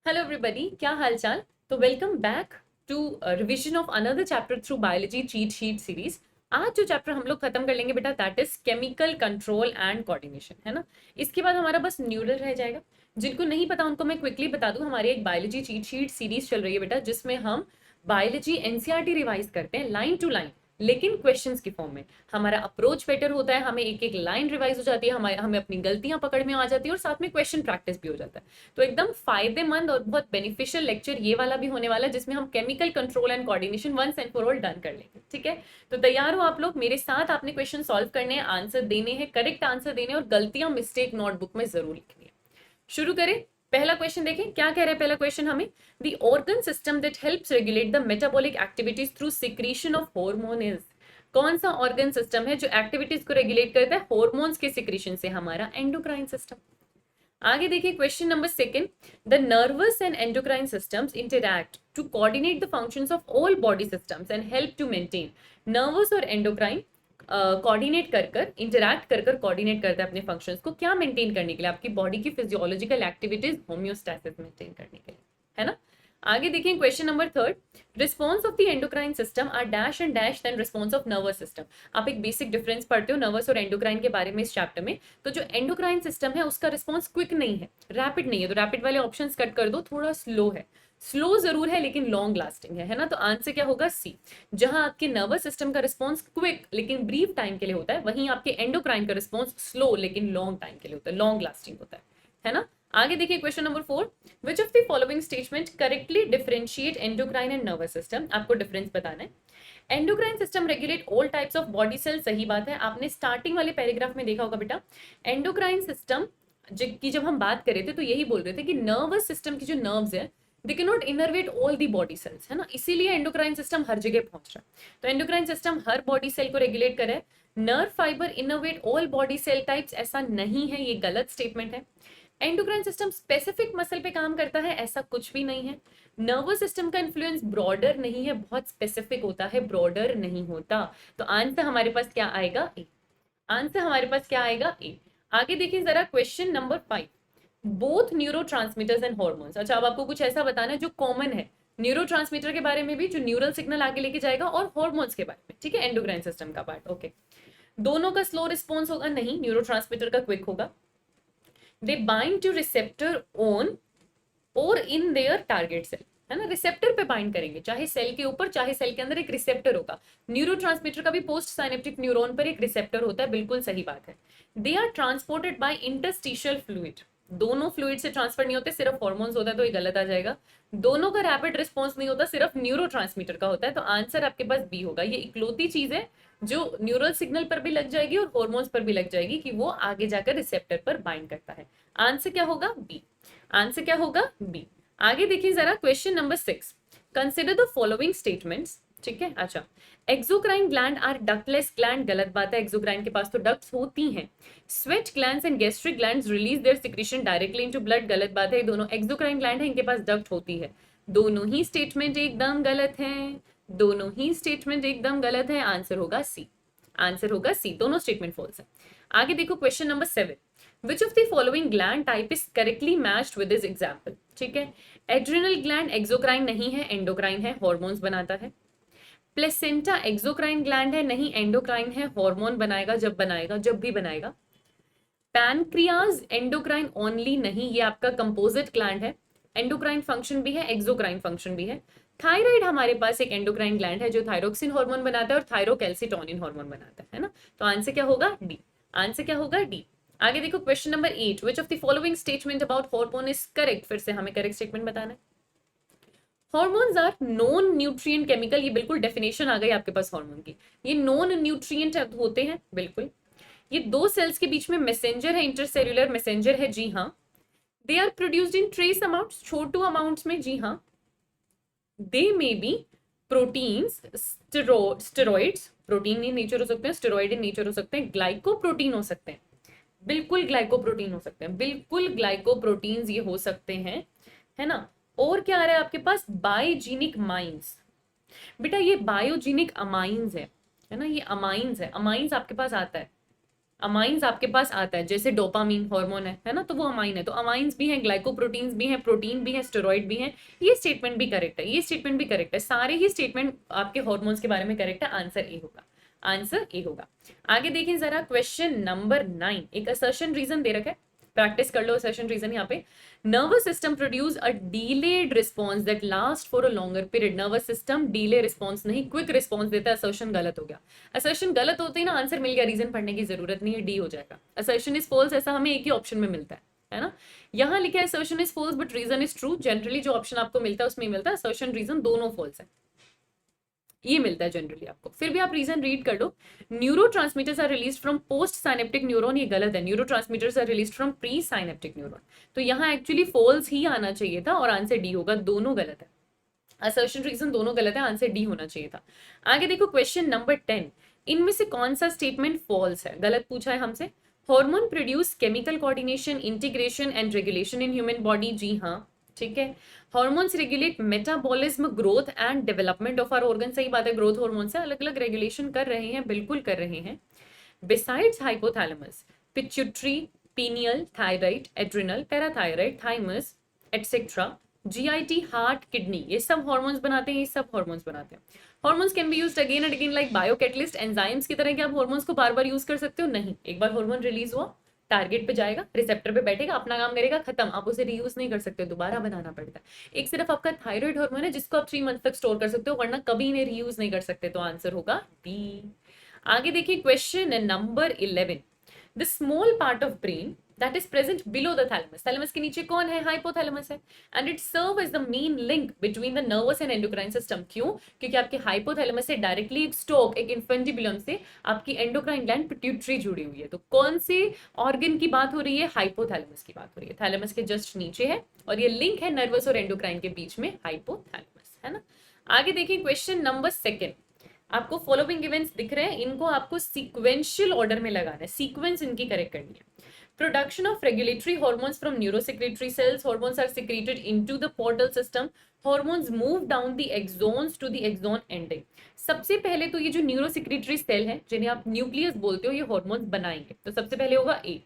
Hello everybody, क्या हाल चाल। तो welcome back to revision of another chapter through biology cheat sheet series. आज जो चैप्टर हम लोग खत्म कर लेंगे बेटा, that is chemical control and coordination, है ना। इसके बाद हमारा बस न्यूरल रह जाएगा। जिनको नहीं पता उनको मैं क्विकली बता दूं, हमारी एक बायोलॉजी चीट शीट सीरीज चल रही है बेटा, जिसमें हम बायोलॉजी एनसीईआरटी रिवाइज करते हैं लाइन टू लाइन, लेकिन क्वेश्चंस की फॉर्म में। हमारा अप्रोच बेटर होता है, हमें एक एक लाइन रिवाइज हो जाती है, हमें अपनी गलतियां पकड़ में आ जाती है और साथ में क्वेश्चन प्रैक्टिस भी हो जाता है। तो एकदम फायदेमंद और बहुत बेनिफिशियल लेक्चर ये वाला भी होने वाला है, जिसमें हम chemical control and coordination once and for all done कर लेंगे। ठीक है, तो तैयार हो आप लोग मेरे साथ। आपने क्वेश्चन सॉल्व करने हैं, आंसर देने हैं, करेक्ट आंसर देने हैं और गलतियां मिस्टेक नोटबुक में जरूर लिखनी है। शुरू करें। पहला क्वेश्चन देखें, क्या कह रहे हैं पहला क्वेश्चन हमें। The organ system that helps regulate the metabolic activities through secretion of hormone is. कौन सा ऑर्गन सिस्टम है जो एक्टिविटीज को रेगुलेट करता है हार्मोन्स के सिक्रीशन से? हमारा एंडोक्राइन सिस्टम। आगे देखिए question number second. The nervous and endocrine systems interact to coordinate the functions of all body systems and help to maintain. Nervous और एंडोक्राइन कोऑर्डिनेट कर कर इंटरैक्ट कर कर कोऑर्डिनेट करते हैं अपने फंक्शंस को, क्या मेंटेन करने के लिए? आपकी बॉडी की फिजियोलॉजिकल एक्टिविटीज, होम्योस्टैसिस मेंटेन करने के लिए, है ना। आगे देखिए question number third. Response of the endocrine system are dash and dash then response of nervous system. आप एक बेसिक डिफरेंस पढ़ते हो नर्वस और एंडोक्राइन के बारे में इस चैप्टर में। तो जो एंडोक्राइन सिस्टम है उसका रिस्पॉन्स क्विक नहीं है, रैपिड नहीं है, तो रैपिड वाले ऑप्शंस कट कर दो, थोड़ा स्लो है। स्लो जरूर है लेकिन लॉन्ग लास्टिंग है ना। तो आंसर क्या होगा? सी। जहां आपके नर्वस सिस्टम का रिस्पॉन्स क्विक लेकिन ब्रीफ टाइम के लिए होता है, वहीं आपके एंडोक्राइन का रिस्पॉन्स स्लो लेकिन लॉन्ग टाइम के लिए होता है, लॉन्ग लास्टिंग होता है ना। आगे देखिए question number four. Which of the following statement correctly differentiate endocrine and nervous system? आपको डिफरेंस बताना है। Endocrine system regulate all types of body cell, सही बात है, आपने स्टार्टिंग वाले पैराग्राफ में देखा होगा बेटा। एंडोक्राइन सिस्टम की जब हम बात कर रहे थे तो यही बोल रहे थे कि नर्वस सिस्टम की जो नर्व्स है they can not innervate all the body cells, है ना, इसीलिए एंडोक्राइन सिस्टम हर जगह पहुंच रहा है। तो एंडोक्राइन सिस्टम हर बॉडी सेल को रेगुलेट करे। Nerve fibre innervate all body cell types, ऐसा नहीं है, ये गलत स्टेटमेंट है। एंडोक्राइन सिस्टम स्पेसिफिक मसल पे काम करता है, ऐसा कुछ भी नहीं है। नर्वस सिस्टम का इन्फ्लुएंस ब्रॉडर नहीं है, बहुत स्पेसिफिक होता है, ब्रॉडर नहीं होता। तो आंसर हमारे पास क्या आएगा? ए। आंसर हमारे पास क्या आएगा? ए। आगे देखिए जरा question number five. Both neuro and hormones. अच्छा, अब आपको कुछ ऐसा बताना है जो कॉमन है न्यूरो के बारे में भी, जो न्यूरल सिग्नल आगे लेके जाएगा, और हॉर्मोन्स के बारे में। ठीक है, एंडोक्राइन सिस्टम का पार्ट। ओके, दोनों का स्लो रिस्पॉन्स होगा? नहीं, न्यूरो का क्विक होगा। दे बाइंड टू रिसेप्टर ऑन और इन देयर टारगेट सेल, है ना, रिसेप्टर पे बाइंड करेंगे, चाहे सेल के ऊपर चाहे सेल के अंदर एक रिसेप्टर होगा। न्यूरोट्रांसमीटर का भी पोस्ट साइनेप्टिक न्यूरॉन पर एक रिसेप्टर होता है, बिल्कुल सही बात है। They are transported by interstitial fluid. दोनों फ्लूइड से ट्रांसफर नहीं होते, सिर्फ हॉर्मोन्स होता है, तो ये गलत आ जाएगा। दोनों का रैपिड रिस्पॉन्स नहीं होता, सिर्फ न्यूरोट्रांसमीटर का होता है, तो आंसर आपके पास बी होगा। ये इकलौती चीज है जो न्यूरल सिग्नल पर भी लग जाएगी और हॉर्मोन्स पर भी लग जाएगी कि वो आगे जाकर रिसेप्टर पर बाइंड करता है। आंसर क्या होगा? बी। आंसर क्या होगा? बी। आगे देखिए जरा question number six. Consider the following statements. ठीक है, अच्छा। Exocrine gland are ductless gland, गलत बात है, एक्सोक्राइन के पास तो डक्ट्स होती हैं। Sweat glands and gastric glands release their secretion directly into blood, गलत बात है, दोनों एक्सोक्राइन ग्लैंड है, इनके पास डक्ट होती है। दोनों ही स्टेटमेंट एकदम गलत हैं, दोनों ही स्टेटमेंट एकदम गलत है। आंसर होगा सी। आंसर होगा सी, दोनों स्टेटमेंट फॉल्स है। आगे देखो question number seven. Which of the following gland type is correctly matched with this example? ठीक है, एड्रिनल ग्लैंड एक्सोक्राइन नहीं है, एंडोक्राइन है, हॉर्मोन्स बनाता है। प्लेसेंटा एक्सोक्राइन ग्लैंड है, नहीं, एंडोक्राइन है, हार्मोन बनाएगा जब बनाएगा, जब भी बनाएगा। पैनक्रियाज एंडोक्राइन ओनली नहीं, ये आपका कंपोजिट ग्लैंड है, एंडोक्राइन फंक्शन भी है, एक्सोक्राइन फंक्शन भी है। थायराइड हमारे पास एक एंडोक्राइन ग्लैंड है जो थायरोक्सिन हार्मोन बनाता है और थायरोकैल्सिटोनिन हार्मोन बनाता है ना। तो आंसर क्या होगा? डी। आंसर क्या होगा? डी। आगे देखो question number 8। Which of the following statement about hormone is correct? फिर से हमें करेक्ट स्टेटमेंट बताना है। Hormones are non nutrient chemical, ये बिल्कुल डेफिनेशन आ गई आपके पास हार्मोन की। ये नॉन न्यूट्रिएंट होते हैं, बिल्कुल। ये दो सेल्स के बीच में मैसेंजर है, इंटरसेल्यूलर मैसेंजर है, जी हाँ। They are produced in trace amounts, छोटू अमाउंट्स में, जी हाँ। They may be proteins, steroids, protein in nature हो सकते हैं, स्टेरॉइड इन नेचर हो सकते हैं, ग्लाइकोप्रोटीन हो सकते हैं, बिल्कुल ग्लाइकोप्रोटीन हो सकते हैं, बिल्कुल ग्लाइकोप्रोटीन्स ये हो सकते हैं, है ना। और क्या आ रहा है आपके पास? Biogenic mines. बेटा ये बायोजेनिक अमाइंस है ना, ये अमाइंस है, अमाइंस आपके पास आता है। अमाइंस आपके पास आता है, जैसे डोपामीन हार्मोन है ना, तो वो अमाइन है। तो अमाइंस भी हैं, ग्लाइकोप्रोटीन्स भी हैं, प्रोटीन भी है, स्टेरॉइड भी है। ये स्टेटमेंट भी करेक्ट है, ये स्टेटमेंट भी करेक्ट है, सारे ही स्टेटमेंट आपके हार्मोन्स के बारे में करेक्ट है। आंसर ए होगा, आंसर ए होगा। आगे देखिए जरा क्वेश्चन नंबर 9, एक असर्शन रीजन दे रखा है, प्रैक्टिस कर लो असर्शन रीजन यहाँ पे। Nervous system produce a delayed response that last for a longer period. Nervous system delay response नहीं क्विक रिस्पॉन्स देता है। असर्शन गलत हो गया। असर्शन गलत होते ही ना आंसर मिल गया, रीजन पढ़ने की जरूरत नहीं है, डी हो जाएगा। असर्शन इज फॉल्स ऐसा हमें एक ही ऑप्शन में मिलता है ना। यहाँ लिखा है assertion is false but reason is true. Generally जो ऑप्शन आपको मिलता है उसमें मिलता है असर्शन रीजन दोनों फॉल्स है, ये मिलता है जनरली आपको। फिर भी आप रीजन रीड कर लो। Neurotransmitters are release from post synaptic neuron, ये गलत है। Neurotransmitters are release from pre synaptic neuron, तो यहाँ एक्चुअली फॉल्स ही आना चाहिए था और आंसर डी होगा। दोनों गलत है, असर्शन रीजन दोनों गलत है, आंसर डी होना चाहिए था। आगे देखो क्वेश्चन नंबर 10, इनमें से कौन सा स्टेटमेंट फॉल्स है, गलत पूछा है हमसे। Hormone produce chemical coordination, integration and regulation in human body, जी हाँ ठीक है। Hormones regulate metabolism, growth and development of our organ, सही बात है, ग्रोथ हार्मोन से अलग अलग रेगुलेशन कर रहे हैं, बिल्कुल कर रहे हैं। Besides hypothalamus, pituitary, pineal, thyroid, adrenal, parathyroid, thymus etcetera, GIT, heart, kidney, ये सब हार्मोन्स बनाते हैं, ये सब हार्मोन्स बनाते हैं। Hormones can be used again and again like biocatalyst, enzymes की तरह। क्या आप हार्मोन्स को बार बार यूज कर सकते हो? नहीं, एक बार हार्मोन रिलीज हुआ, टारगेट पे जाएगा, रिसेप्टर पे बैठेगा, अपना काम करेगा, खत्म, आप उसे रीयूज नहीं कर सकते, दोबारा बनाना पड़ता है। एक सिर्फ आपका थायराइड हार्मोन है जिसको आप 3 मंथ तक स्टोर कर सकते हो, वरना कभी इन्हें रीयूज नहीं कर सकते, तो आंसर होगा डी। आगे देखिए question number 11, the small part of brain that is present below the thalamus, thalamus के नीचे कौन है? हाइपोथैलेमस है, and it serve as the main link between the nervous and endocrine system। क्यों? क्योंकि आपके हाइपोथैलेमस से डायरेक्टली एक स्टोक, एक इन्फेंटिबुलम से आपकी एंडोक्राइन ग्लैंड पिट्यूटरी जुड़ी हुई है। तो कौन से ऑर्गन की बात हो रही है? हाइपोथैलेमस की बात हो रही है, थैलेमस के जस्ट नीचे है, और ये लिंक है नर्वस और एंडोक्राइन के बीच में, हाइपोथैलेमस, है ना। आगे देखिए क्वेश्चन नंबर 2, आपको फॉलोइंग इवेंट्स दिख रहे हैं, इनको आपको सीक्वेंशियल ऑर्डर में लगाना है, सीक्वेंस इनकी करेक्ट करनी है। Production of regulatory hormones from neurosecretory cells. Hormones are secreted into the portal system. Hormones move down the axons to the axon ending. सबसे पहले तो ये जो न्यूरोसेक्रेटरी सेल है, जिन्हें आप न्यूक्लियस बोलते हो, ये हॉर्मोन्स बनाएंगे। तो सबसे पहले होगा ए,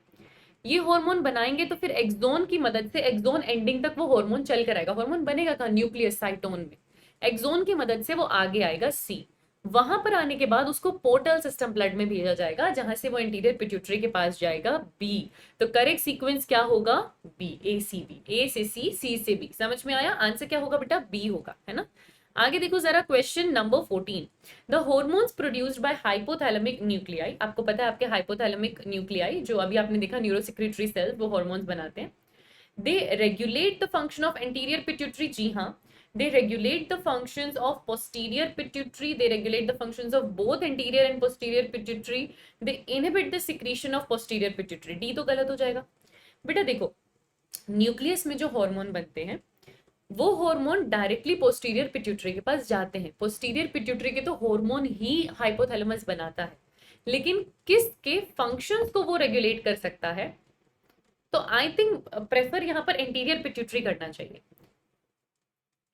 ये हार्मोन बनाएंगे तो फिर एक्सोन की मदद से एक्सोन एंडिंग तक वो हार्मोन चल कर आएगा। हार्मोन बनेगा कहाँ? न्यूक्लियस साइटोन में। एक्सोन की मदद से वो आगे आएगा सी, वहां पर आने के बाद उसको पोर्टल सिस्टम ब्लड में भेजा जाएगा, जहां से वो इंटीरियर पिट्यूटरी के पास जाएगा बी। तो करेक्ट सीक्वेंस क्या होगा? बी, ए सी बी, ए से सी, सी से बी। समझ में आया? आंसर क्या होगा बेटा? बी होगा, है ना। आगे देखो जरा question number 14, the hormones produced by hypothalamic nuclei. आपको पता है आपके हाइपोथैलेमिक न्यूक्लियाई, जो अभी आपने देखा न्यूरोसेक्रेटरी सेल्स, वो हॉर्मोन्स बनाते हैं। They regulate the function of anterior pituitary, जी हाँ। They regulate the functions of posterior pituitary. They regulate the functions of both anterior and posterior pituitary. They inhibit the secretion of posterior pituitary. D तो गलत हो जाएगा बेटा। देखो nucleus में जो हार्मोन बनते हैं वो हार्मोन डायरेक्टली पोस्टीरियर पिट्यूटरी के पास जाते हैं। पोस्टीरियर पिट्यूटरी के तो हार्मोन ही हाइपोथैलेमस बनाता है, लेकिन किसके फंक्शंस को वो रेगुलेट कर सकता है? तो आई थिंक प्रेफर यहाँ पर एंटीरियर पिट्यूटरी करना चाहिए।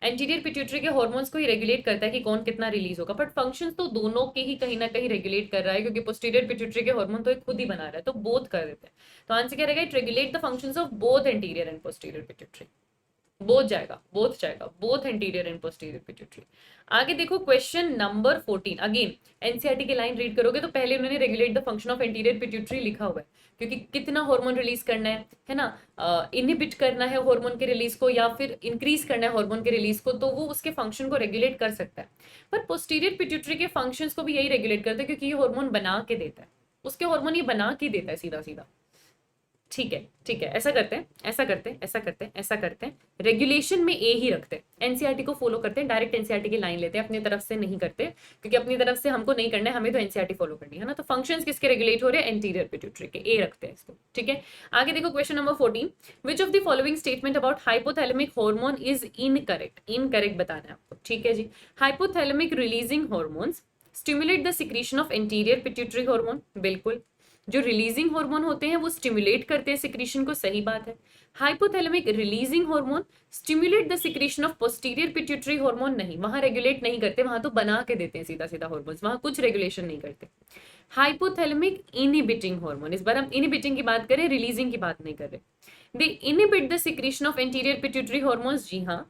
एंटीरियर पिट्यूटरी के हार्मोन्स को ही रेगुलेट करता है कि कौन कितना रिलीज होगा, बट फंक्शंस तो दोनों के ही कहीं ना कहीं रेगुलेट कर रहा है, क्योंकि पोस्टीरियर पिट्यूटरी के हार्मोन तो एक खुद ही बना रहा है, तो बोथ कर देते हैं। तो आंसर क्या रहेगा? It regulate the functions of both anterior and posterior pituitary. Both जाएगा, बोथ जाएगा, both anterior and posterior pituitary. आगे देखो क्वेश्चन नंबर 14, अगेन एनसीईआरटी की लाइन रीड करोगे तो पहले उन्होंने regulate the function of anterior pituitary लिखा हुआ है, क्योंकि कितना हार्मोन रिलीज करना है ना, इनहिबिट करना है हार्मोन के रिलीज को या फिर इंक्रीज करना है हार्मोन के रिलीज को, तो वो उसके फंक्शन को रेगुलेट कर सकता है। पर पोस्टीरियर पिट्यूटरी के फंक्शंस को भी यही रेगुलेट करता है, क्योंकि ये हार्मोन बना के देता है, उसके हार्मोन ये बना के देता है सीधा सीधा। ठीक है, ठीक है, ऐसा करते हैं, ऐसा करते हैं, ऐसा करते हैं, ऐसा करते हैं, रेगुलेशन में ए ही रखते हैं, एनसीईआरटी को फॉलो करते हैं, डायरेक्ट एनसीईआरटी की लाइन लेते हैं, अपनी तरफ से नहीं करते, क्योंकि अपनी तरफ से हमको नहीं करना है, हमें तो एनसीईआरटी फॉलो करनी है ना। तो फंक्शंस किसके रेगुलेट हो रहे हैं? एंटीरियर पिट्यूटरी के, ए रखते हैं इसको। ठीक है, आगे देखो question number 14, which of the following statement about hypothalamic hormone is incorrect? Incorrect बताना है आपको। ठीक है जी, hypothalamic releasing hormones stimulate the secretion of anterior pituitary hormone, बिल्कुल। जो रिलीजिंग हार्मोन होते हैं वो स्टिमुलेट करते हैं सिक्रीशन को, सही बात है। Hypothalamic releasing hormone stimulate the secretion of posterior pituitary hormone, नहीं, वहां रेगुलेट नहीं करते, वहां तो बना के देते हैं सीधा सीधा हार्मोन्स, वहां कुछ रेगुलेशन नहीं करते। हाइपोथैलेमिक इनहिबिटिंग हार्मोन, इस बार हम इनहिबिटिंग की बात करें, रिलीजिंग की बात नहीं कर रहे। They inhibit the secretion of anterior pituitary hormones, जी हाँ।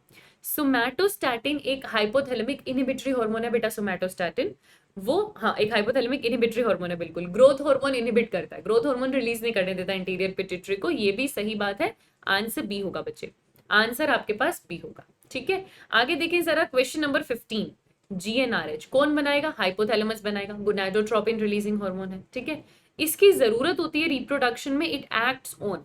सोमैटोस्टैटिन एक हाइपोथैलेमिक इनहिबिटरी हार्मोन है बेटा, सोमैटोस्टैटिन वो, हाँ, एक हाइपोथैलेमिक इनहिबिटरी हार्मोन है बिल्कुल। ग्रोथ हार्मोन इनहिबिट करता है, ग्रोथ हार्मोन रिलीज नहीं करने देता इंटीरियर पिट्यूटरी को, ये भी सही बात है। आंसर बी होगा बच्चे, आंसर आपके पास बी होगा। ठीक है, आगे देखें जरा क्वेश्चन नंबर 15। जीएनआरएच कौन बनाएगा? हाइपोथैलेमस बनाएगा, गोनाडोट्रोपिन रिलीजिंग हार्मोन है। ठीक है, इसकी जरूरत होती है रिप्रोडक्शन में, it acts on,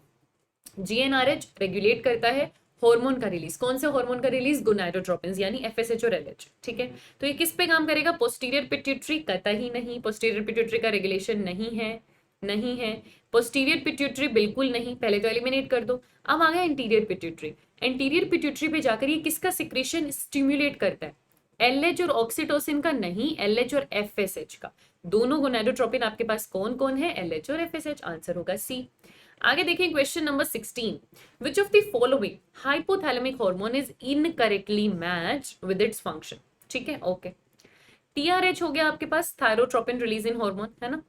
GnRH regulate करता है हार्मोन का रिलीज। कौन से हार्मोन का रिलीज? गोनाडोट्रोपिन, यानी एफएसएच और एलएच। ठीक है, तो ये किस पे काम करेगा? पोस्टीरियर पिट्यूटरी, कतई नहीं, पोस्टीरियर पिट्यूटरी का रेगुलेशन नहीं है, नहीं है। पोस्टीरियर पिट्यूटरी बिल्कुल नहीं, पहले तो एलिमिनेट कर दो। अब आ गया इंटीरियर पिट्यूटरी, एंटीरियर पिट्यूटरी पे जाकर ये किसका सिक्रेशन स्टिम्युलेट करता है? एलएच और ऑक्सीटोसिन का नहीं, एलएच और एफएसएच का। दोनों गोनाडोट्रोपिन आपके पास कौन कौन है? एलएच और एफएसएच, आंसर होगा सी। आगे देखें question number 16। Which of the following hypothalamic hormone is incorrectly matched with its function? ठीक है, ओके। टीआरएच हो गया आपके पास, थायरोट्रोपिन रिलीजिंग हार्मोन, है ना?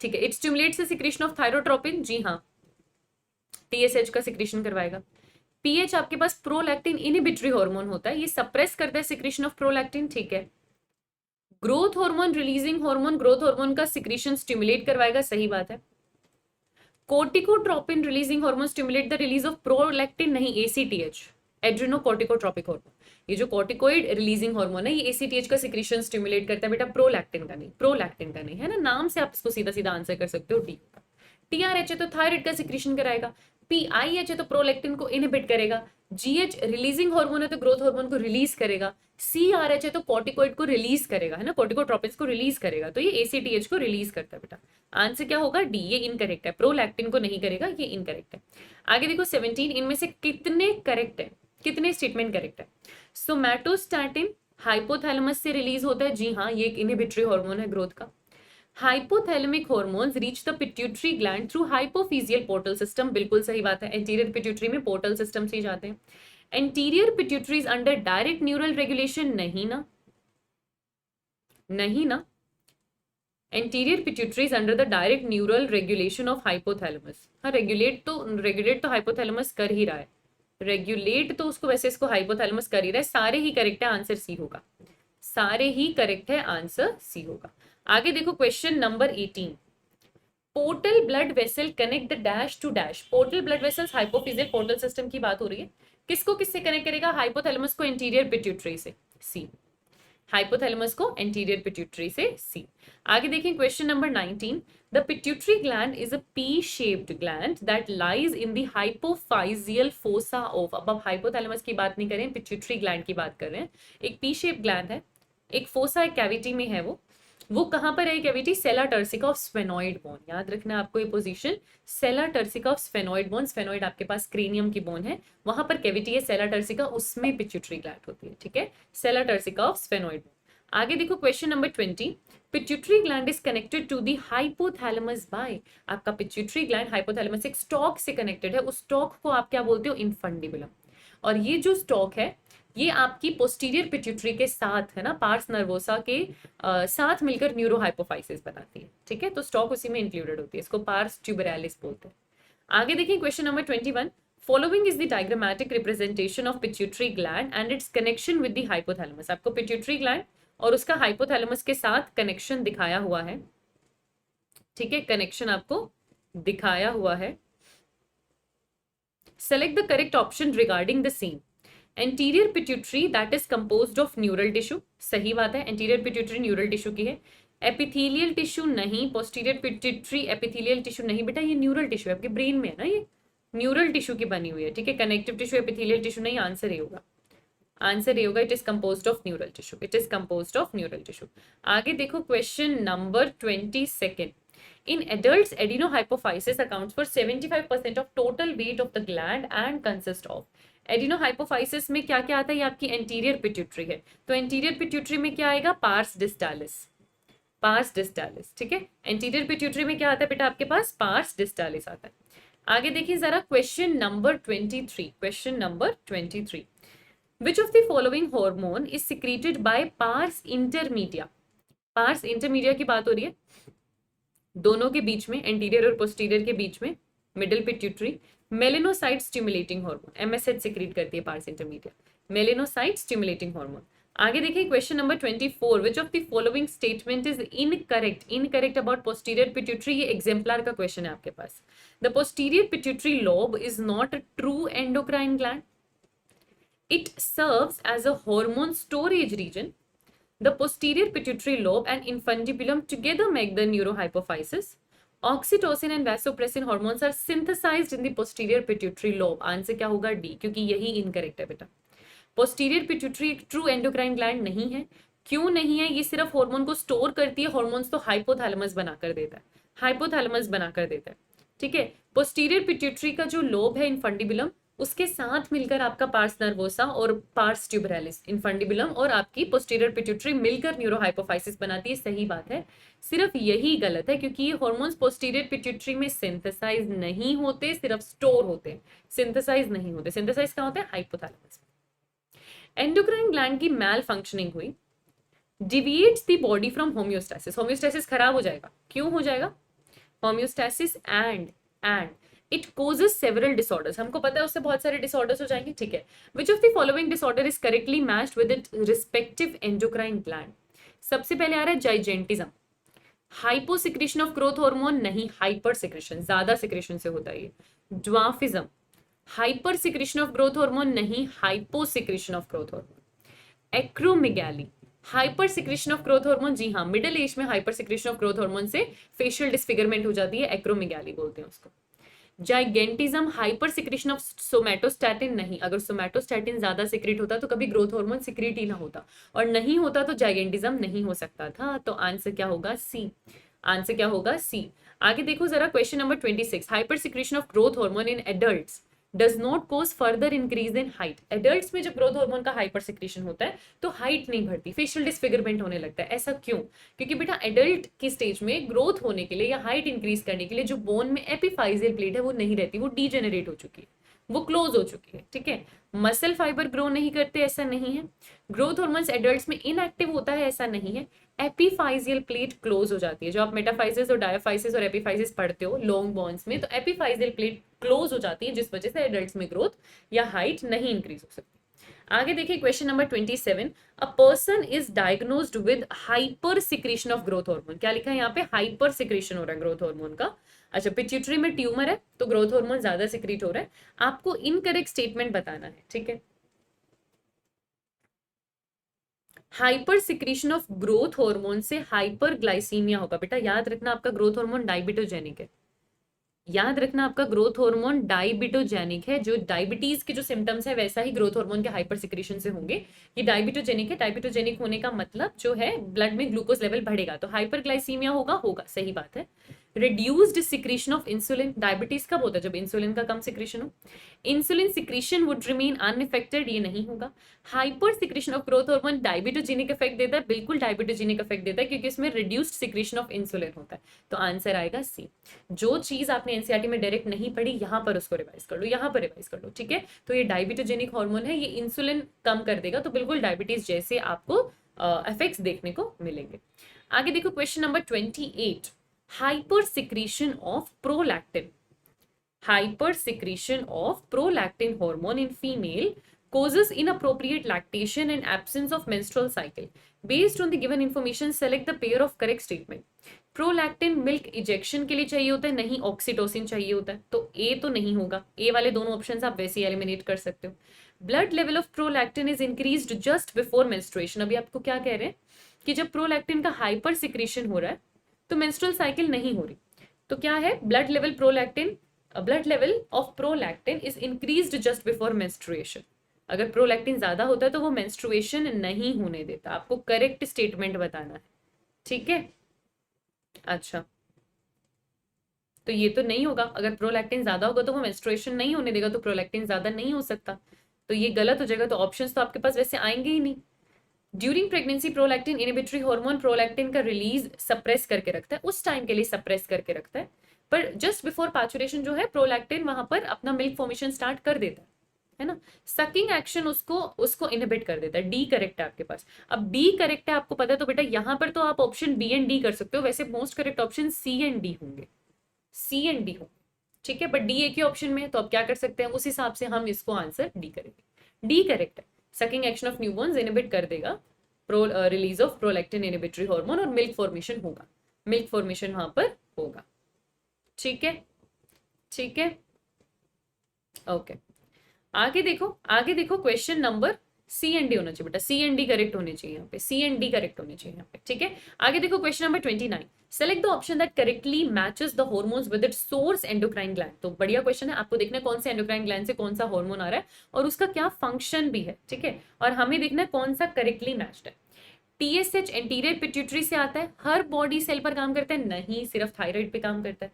ठीक है, it stimulates the secretion of thyrotropin, जी हाँ, टीएसएच का सिक्रीशन करवाएगा। पीएच आपके पास प्रोलैक्टिन इनहिबिटरी हार्मोन होता है, ये सप्रेस करता है सिक्रीशन ऑफ प्रोलैक्टिन। ठीक है, growth hormone releasing hormone, growth hormone का सिक्रीशन स्टिमुलेट करवाएगा, सही बात है। Corticotropin releasing hormone stimulate the release of prolactin, नहीं, एसीटीएच, एड्रेनोकोर्टिकोट्रोपिक हार्मोन। ये जो कॉर्टिकोइड रिलीजिंग हार्मोन है ये एसीटीएच का सिक्रीशन स्टिमुलेट करता है बेटा, प्रोलैक्टिन का नहीं, प्रोलैक्टिन का नहीं, है ना? नाम से आप इसको सीधा सीधा आंसर कर सकते हो, डी का। टीआरएच है तो थायराइड का सिक्रीशन कराएगा, पीआईएच है तो प्रोलैक्टिन को इनहिबिट करेगा, जीएच रिलीजिंग हार्मोन है तो ग्रोथ हार्मोन को रिलीज करेगा, सीआरएच है तो कॉर्टिकोइड को रिलीज करेगा, है ना, कॉर्टिकोट्रोपिन्स को रिलीज करेगा, तो ये एसीटीएच को रिलीज करता है बेटा। आंसर क्या होगा? डी, ये इनकरेक्ट है, प्रोलैक्टिन को नहीं करेगा, ये इनकरेक्ट है। आगे देखो 17, इनमें से कितने करेक्ट है, कितने स्टेटमेंट करेक्ट है? सोमैटोस्टैटिन हाइपोथैलेमस से रिलीज होता है, जी हाँ, ये एक इनहिबिटरी हार्मोन है ग्रोथ का। Hypothalamic hormones reach the pituitary gland through hypophyseal portal system, बिल्कुल सही बात है, एंटीरियर पिट्यूटरी में पोर्टल सिस्टम से ही जाते हैं। Anterior pituitary is under direct neural regulation, नहीं ना, नहीं ना, anterior pituitary is under the direct neural regulation of hypothalamus. हाँ, रेगुलेट तो हाइपोथैलेमस कर ही रहा है, रेगुलेट तो उसको वैसे इसको हाइपोथैलेमस कर ही रहा है, सारे ही करेक्ट है, आंसर सी होगा, सारे ही करेक्ट है, आंसर सी होगा। आगे देखो question number 18। Portal blood vessel connect the dash to dash, portal blood vessels hypophyseal portal system की बात हो रही है, किसको किससे कनेक्ट करेगा? हाइपोथैलेमस को एंटीरियर पिट्यूटरी से, सी, हाइपोथैलेमस को एंटीरियर पिट्यूटरी से, सी। आगे देखें question number 19। The pituitary gland is a P shaped gland that lies in the hypophyseal fossa of, अब हाइपोथैलेमस की बात नहीं करें, पिट्यूटरी ग्लैंड की बात कर रहे हैं। एक पी शेप्ड ग्लैंड है, एक फोसा, एक कैविटी में है, वो कहां पर है cavity? Sella turcica of sphenoid bone, याद रखना आपको ये position, sella turcica of sphenoid bone, sphenoid आपके पास क्रेनियम की बोन है, वहां पर कैविटी है सेला टर्सिका, उसमें पिट्यूटरी ग्लैंड होती है। ठीक है, sella turcica of sphenoid bone. आगे देखो question number 20। Pituitary gland is connected to the hypothalamus by, आपका पिट्यूटरी ग्लैंड हाइपोथैलेमस एक स्टॉक से कनेक्टेड है, उस स्टॉक को आप क्या बोलते हो? इनफंडिबुलम। और ये जो स्टॉक है ये आपकी पोस्टीरियर पिट्यूटरी के साथ, है ना, पार्स नर्वोसा के साथ मिलकर न्यूरोहाइपोफाइसिस बनाती है। ठीक है, तो स्टॉक उसी में इंक्लूडेड होती है, इसको पार्स ट्यूबरैलिस बोलते हैं। आगे देखिए question number 21। Following is the diagrammatic representation of pituitary gland and it's connection with the hypothalamus, आपको पिट्यूटरी ग्लैंड और उसका हाइपोथैलेमस के साथ कनेक्शन दिखाया हुआ है। ठीक है, कनेक्शन आपको दिखाया हुआ है। Select the correct option regarding the same. Anterior pituitary that is composed of neural tissue, सही बात है, एंटीरियर पिट्यूटरी न्यूरल टिश्यू की है। एपिथेलियल टिश्यू नहीं, पोस्टीरियर पिट्यूटरी एपिथेलियल टिश्यू नहीं बेटा, ये न्यूरल टिश्यू है, आपके ब्रेन में है ना, ये न्यूरल टिश्यू की बनी हुई है। ठीक है, कनेक्टिव टिश्यू एपिथेलियल टिश्यू नहीं, आंसर ये होगा, आंसर ये होगा, it is composed of neural tissue, it is composed of neural tissue. आगे देखो question number 22। In adults, adenohypophysis accounts for 75% of total weight of the gland and consists of, एडिनोहाइपोफाइसिस में क्या क्या आता है? ये आपकी एंटीरियर पिट्यूटरी है, तो एंटीरियर पिट्यूटरी में क्या आएगा? पार्स डिस्टालिस, पार्स डिस्टालिस, ठीक है। एंटीरियर पिट्यूटरी में क्या आता है बेटा आपके पास, पार्स डिस्टालिस आता है। आगे देखिए जरा question number 23, question number 23, which of the following hormone is secreted by parse intermedia. Parse intermedia की बात हो रही है, दोनों के बीच में, एंटीरियर और पोस्टीरियर के बीच में, middle pituitary. Melanocyte stimulating hormone, MSH secrete करती है pars intermedia, melanocyte stimulating hormone. आगे देखिए question number 24, which of the following statement is incorrect, incorrect about posterior pituitary. ये एग्जाम्पलर का क्वेश्चन है आपके पास। The posterior pituitary lobe is not a true endocrine gland, it serves as a hormone storage region. The posterior pituitary lobe and infundibulum together make the neurohypophysis. Oxytocin and vasopressin hormones are synthesized in the posterior pituitary lobe. Answer क्या होगा, D, क्योंकि यही incorrect है बेटा। Posterior pituitary एक true endocrine gland नहीं है। क्यों नहीं है, ये सिर्फ हार्मोन को स्टोर करती है, हार्मोन्स तो हाइपोथैलेमस बनाकर देता है, हाइपोथैलेमस बनाकर देता है, ठीक है। पोस्टीरियर पिट्यूटरी का जो लोब है इनफंडिबुलम, उसके साथ मिलकर आपका पार्स नर्वोसा और पार्स ट्यूबरालिस, इनफंडिबुलम और आपकी पोस्टीरियर पिट्यूटरी मिलकर न्यूरोहाइपोफाइसिस बनाती है, सही बात है। सिर्फ यही गलत है क्योंकि ये हार्मोन्स पोस्टीरियर पिट्यूटरी में सिंथेसाइज नहीं होते, सिर्फ स्टोर होते हैं, सिंथेसाइज नहीं होते। सिंथेसाइज क्या होता है, हाइपोथैलेमस। एंडोक्राइन ग्लैंड की मैल फंक्शनिंग हुई, deviates the body from homeostasis, homeostasis खराब हो जाएगा। क्यों हो जाएगा, homeostasis and it causes several disorders, हमको पता है उससे बहुत सारे डिसऑर्डर्स हो जाएंगे, ठीक है। Which of the following disorder is correctly matched with it respective endocrine gland. सबसे पहले आ रहा है gigantism, hypo secretion of growth hormone, नहीं हाइपर सिक्रेशन, ज्यादा सिक्रेशन से होता है ये। Dwarfism, hyper secretion of growth hormone, नहीं hypo secretion of growth hormone. Acromegaly, hyper secretion of growth hormone, जी हाँ, मिडिल एज में hyper secretion of growth hormone से फेशियल डिसफिगरमेंट हो जाती है, एक्रोमेगाली बोलते हैं उसको। Gigantism, hyper secretion of somatostatin, नहीं, अगर सोमैटोस्टैटिन ज्यादा सिक्रेट होता तो कभी ग्रोथ हार्मोन सिक्रेट ही ना होता, और नहीं होता तो जाइगेंटिज्म नहीं हो सकता था। तो आंसर क्या होगा, सी, आंसर क्या होगा, सी। आगे देखो जरा question number 26, hyper secretion of growth hormone in adults does not cause further increase in height. Adults में जब ग्रोथ हार्मोन का हाइपर सिक्रेशन होता है तो हाइट नहीं बढ़ती, फेशियल डिसफिगरमेंट होने लगता है। ऐसा क्यों, क्योंकि बेटा एडल्ट की स्टेज में ग्रोथ होने के लिए या हाइट इंक्रीज करने के लिए जो बोन में एपिफाइजियल प्लेट है वो नहीं रहती, वो डीजेनरेट हो चुकी है, वो क्लोज हो चुकी है, ठीक है। मसल फाइबर ग्रो नहीं करते, ऐसा नहीं है। ग्रोथ हार्मोन्स एडल्ट्स में इनएक्टिव होता है, ऐसा नहीं है। एपिफाइजियल प्लेट क्लोज हो जाती है, जो आप मेटाफाइसिस और डायाफाइसिस और एपिफाइसिस पढ़ते हो लॉन्ग बोन्स में, तो एपिफाइजियल प्लेट क्लोज हो जाती है, जिस वजह से एडल्ट्स में ग्रोथ या हाइट नहीं इंक्रीज हो सकती। आगे देखिए question number 27, a person is diagnosed with hyper secretion of growth hormone. क्या लिखा है यहाँ पे, हाइपर सिक्रेशन हो रहा है ग्रोथ हार्मोन का। अच्छा, पिट्यूटरी में ट्यूमर है तो ग्रोथ हार्मोन ज्यादा सिक्रीट हो रहा है। आपको इनकरेक्ट स्टेटमेंट बताना है, ठीक है। Hypersecretion of growth hormone से हाइपर ग्लाइसीमिया होगा बेटा, याद रखना आपका ग्रोथ हार्मोन डायबिटोजेनिक है, याद रखना आपका ग्रोथ हार्मोन डायबिटोजेनिक है। जो डायबिटीज के जो सिम्टम्स है वैसा ही ग्रोथ हार्मोन के हाइपर सिक्रेशन से होंगे। ये डायबिटोजेनिक है, डायबिटोजेनिक होने का मतलब जो है ब्लड में ग्लूकोज लेवल बढ़ेगा, तो हाइपरग्लाइसीमिया होगा, होगा, सही बात है। Reduced secretion of insulin, diabetes कब होता है, जब इंसुलिन का कम सिक्रेशन हो। Insulin secretion would remain unaffected, ये नहीं होगा। Hyper secretion of growth hormone diabetogenic effect देता है, बिल्कुल डायबिटोजेनिक इफेक्ट देता है, क्योंकि इसमें रिड्यूस्ड सिक्रेशन ऑफ इंसुलिन होता है। तो आंसर आएगा सी। जो चीज आपने एनसीईआरटी में डायरेक्ट नहीं पढ़ी, यहाँ पर उसको रिवाइज कर लो, यहाँ पर रिवाइज कर लो, ठीक है। तो ये डायबिटोजेनिक हार्मोन है, ये इंसुलिन कम कर देगा, तो बिल्कुल डायबिटीज जैसे आपको इफेक्ट्स देखने को मिलेंगे। आगे देखो question number 28, hyper secretion of prolactin, hyper secretion of prolactin hormone in female causes inappropriate lactation and absence of menstrual cycle. Based on the given information, select the pair of correct statement. Prolactin milk ejection के लिए चाहिए होता है, नहीं oxytocin चाहिए होता है, तो ए तो नहीं होगा, ए वाले दोनों ऑप्शंस आप वैसे ही एलिमिनेट कर सकते हो। Blood level of prolactin is increased just before menstruation, अभी आपको क्या कह रहे हैं कि जब प्रोलैक्टिन का हाइपर सिक्रेशन हो रहा है तो मेंस्ट्रुअल साइकिल नहीं हो रही, तो क्या है, blood level prolactin, blood level of prolactin is increased just before menstruation. अगर प्रोलैक्टिन ज्यादा होता है तो वो मेंस्ट्रुएशन नहीं होने देता, आपको करेक्ट स्टेटमेंट बताना है, ठीक है। अच्छा, तो ये तो नहीं होगा, अगर प्रोलैक्टिन ज्यादा होगा तो वो मेंस्ट्रुएशन नहीं होने देगा, तो प्रोलैक्टिन ज्यादा नहीं हो सकता, तो ये गलत हो जाएगा। तो ऑप्शंस तो आपके पास वैसे आएंगे ही नहीं, during pregnancy prolactin inhibitory hormone prolactin का रिलीज सप्रेस करके रखता है, उस टाइम के लिए सप्रेस करके रखता है, पर जस्ट बिफोर पैचुरेशन जो है प्रोलैक्टिन वहां पर अपना मिल्क फॉर्मेशन स्टार्ट कर देता है ना। सकिंग एक्शन उसको उसको इनहिबिट कर देता है। डी करेक्ट है आपके पास। अब डी करेक्ट है आपको पता है, तो बेटा यहां पर तो आप ऑप्शन बी एंड डी कर सकते हो, वैसे most correct option C and D होंगे, सी एंड डी होंगे, ठीक है, बट डी एक ही ऑप्शन में है, तो अब क्या कर सकते हैं, उस हिसाब से हम इसको आंसर डी करेंगे। डी करेक्ट है। Sucking action of newborn's inhibit कर देगा pro release of prolactin inhibitory hormone और मिल्क फॉर्मेशन होगा, मिल्क फॉर्मेशन वहां पर होगा। ठीक है, ठीक है, ओके। आगे देखो, आगे देखो, question number C and D होना चाहिए बेटा, सी एंड डी करेक्ट होने चाहिए यहाँ पे, सी एंड डी करेक्ट होने चाहिए यहाँ पे, ठीक है। आगे देखो question number 29, select the option that correctly matches the hormones with its source endocrine gland. तो बढ़िया क्वेश्चन है, आपको देखना है कौन से एंडोक्राइन ग्लैंड से कौन सा हार्मोन आ रहा है और उसका क्या फंक्शन भी है, ठीक है, और हमें देखना है कौन सा करेक्टली मैच्ड है। टीएसएच एंटीरियर पिट्यूटरी से आता है, हर बॉडी सेल पर काम करता है, नहीं, सिर्फ थायराइड पे काम करता है।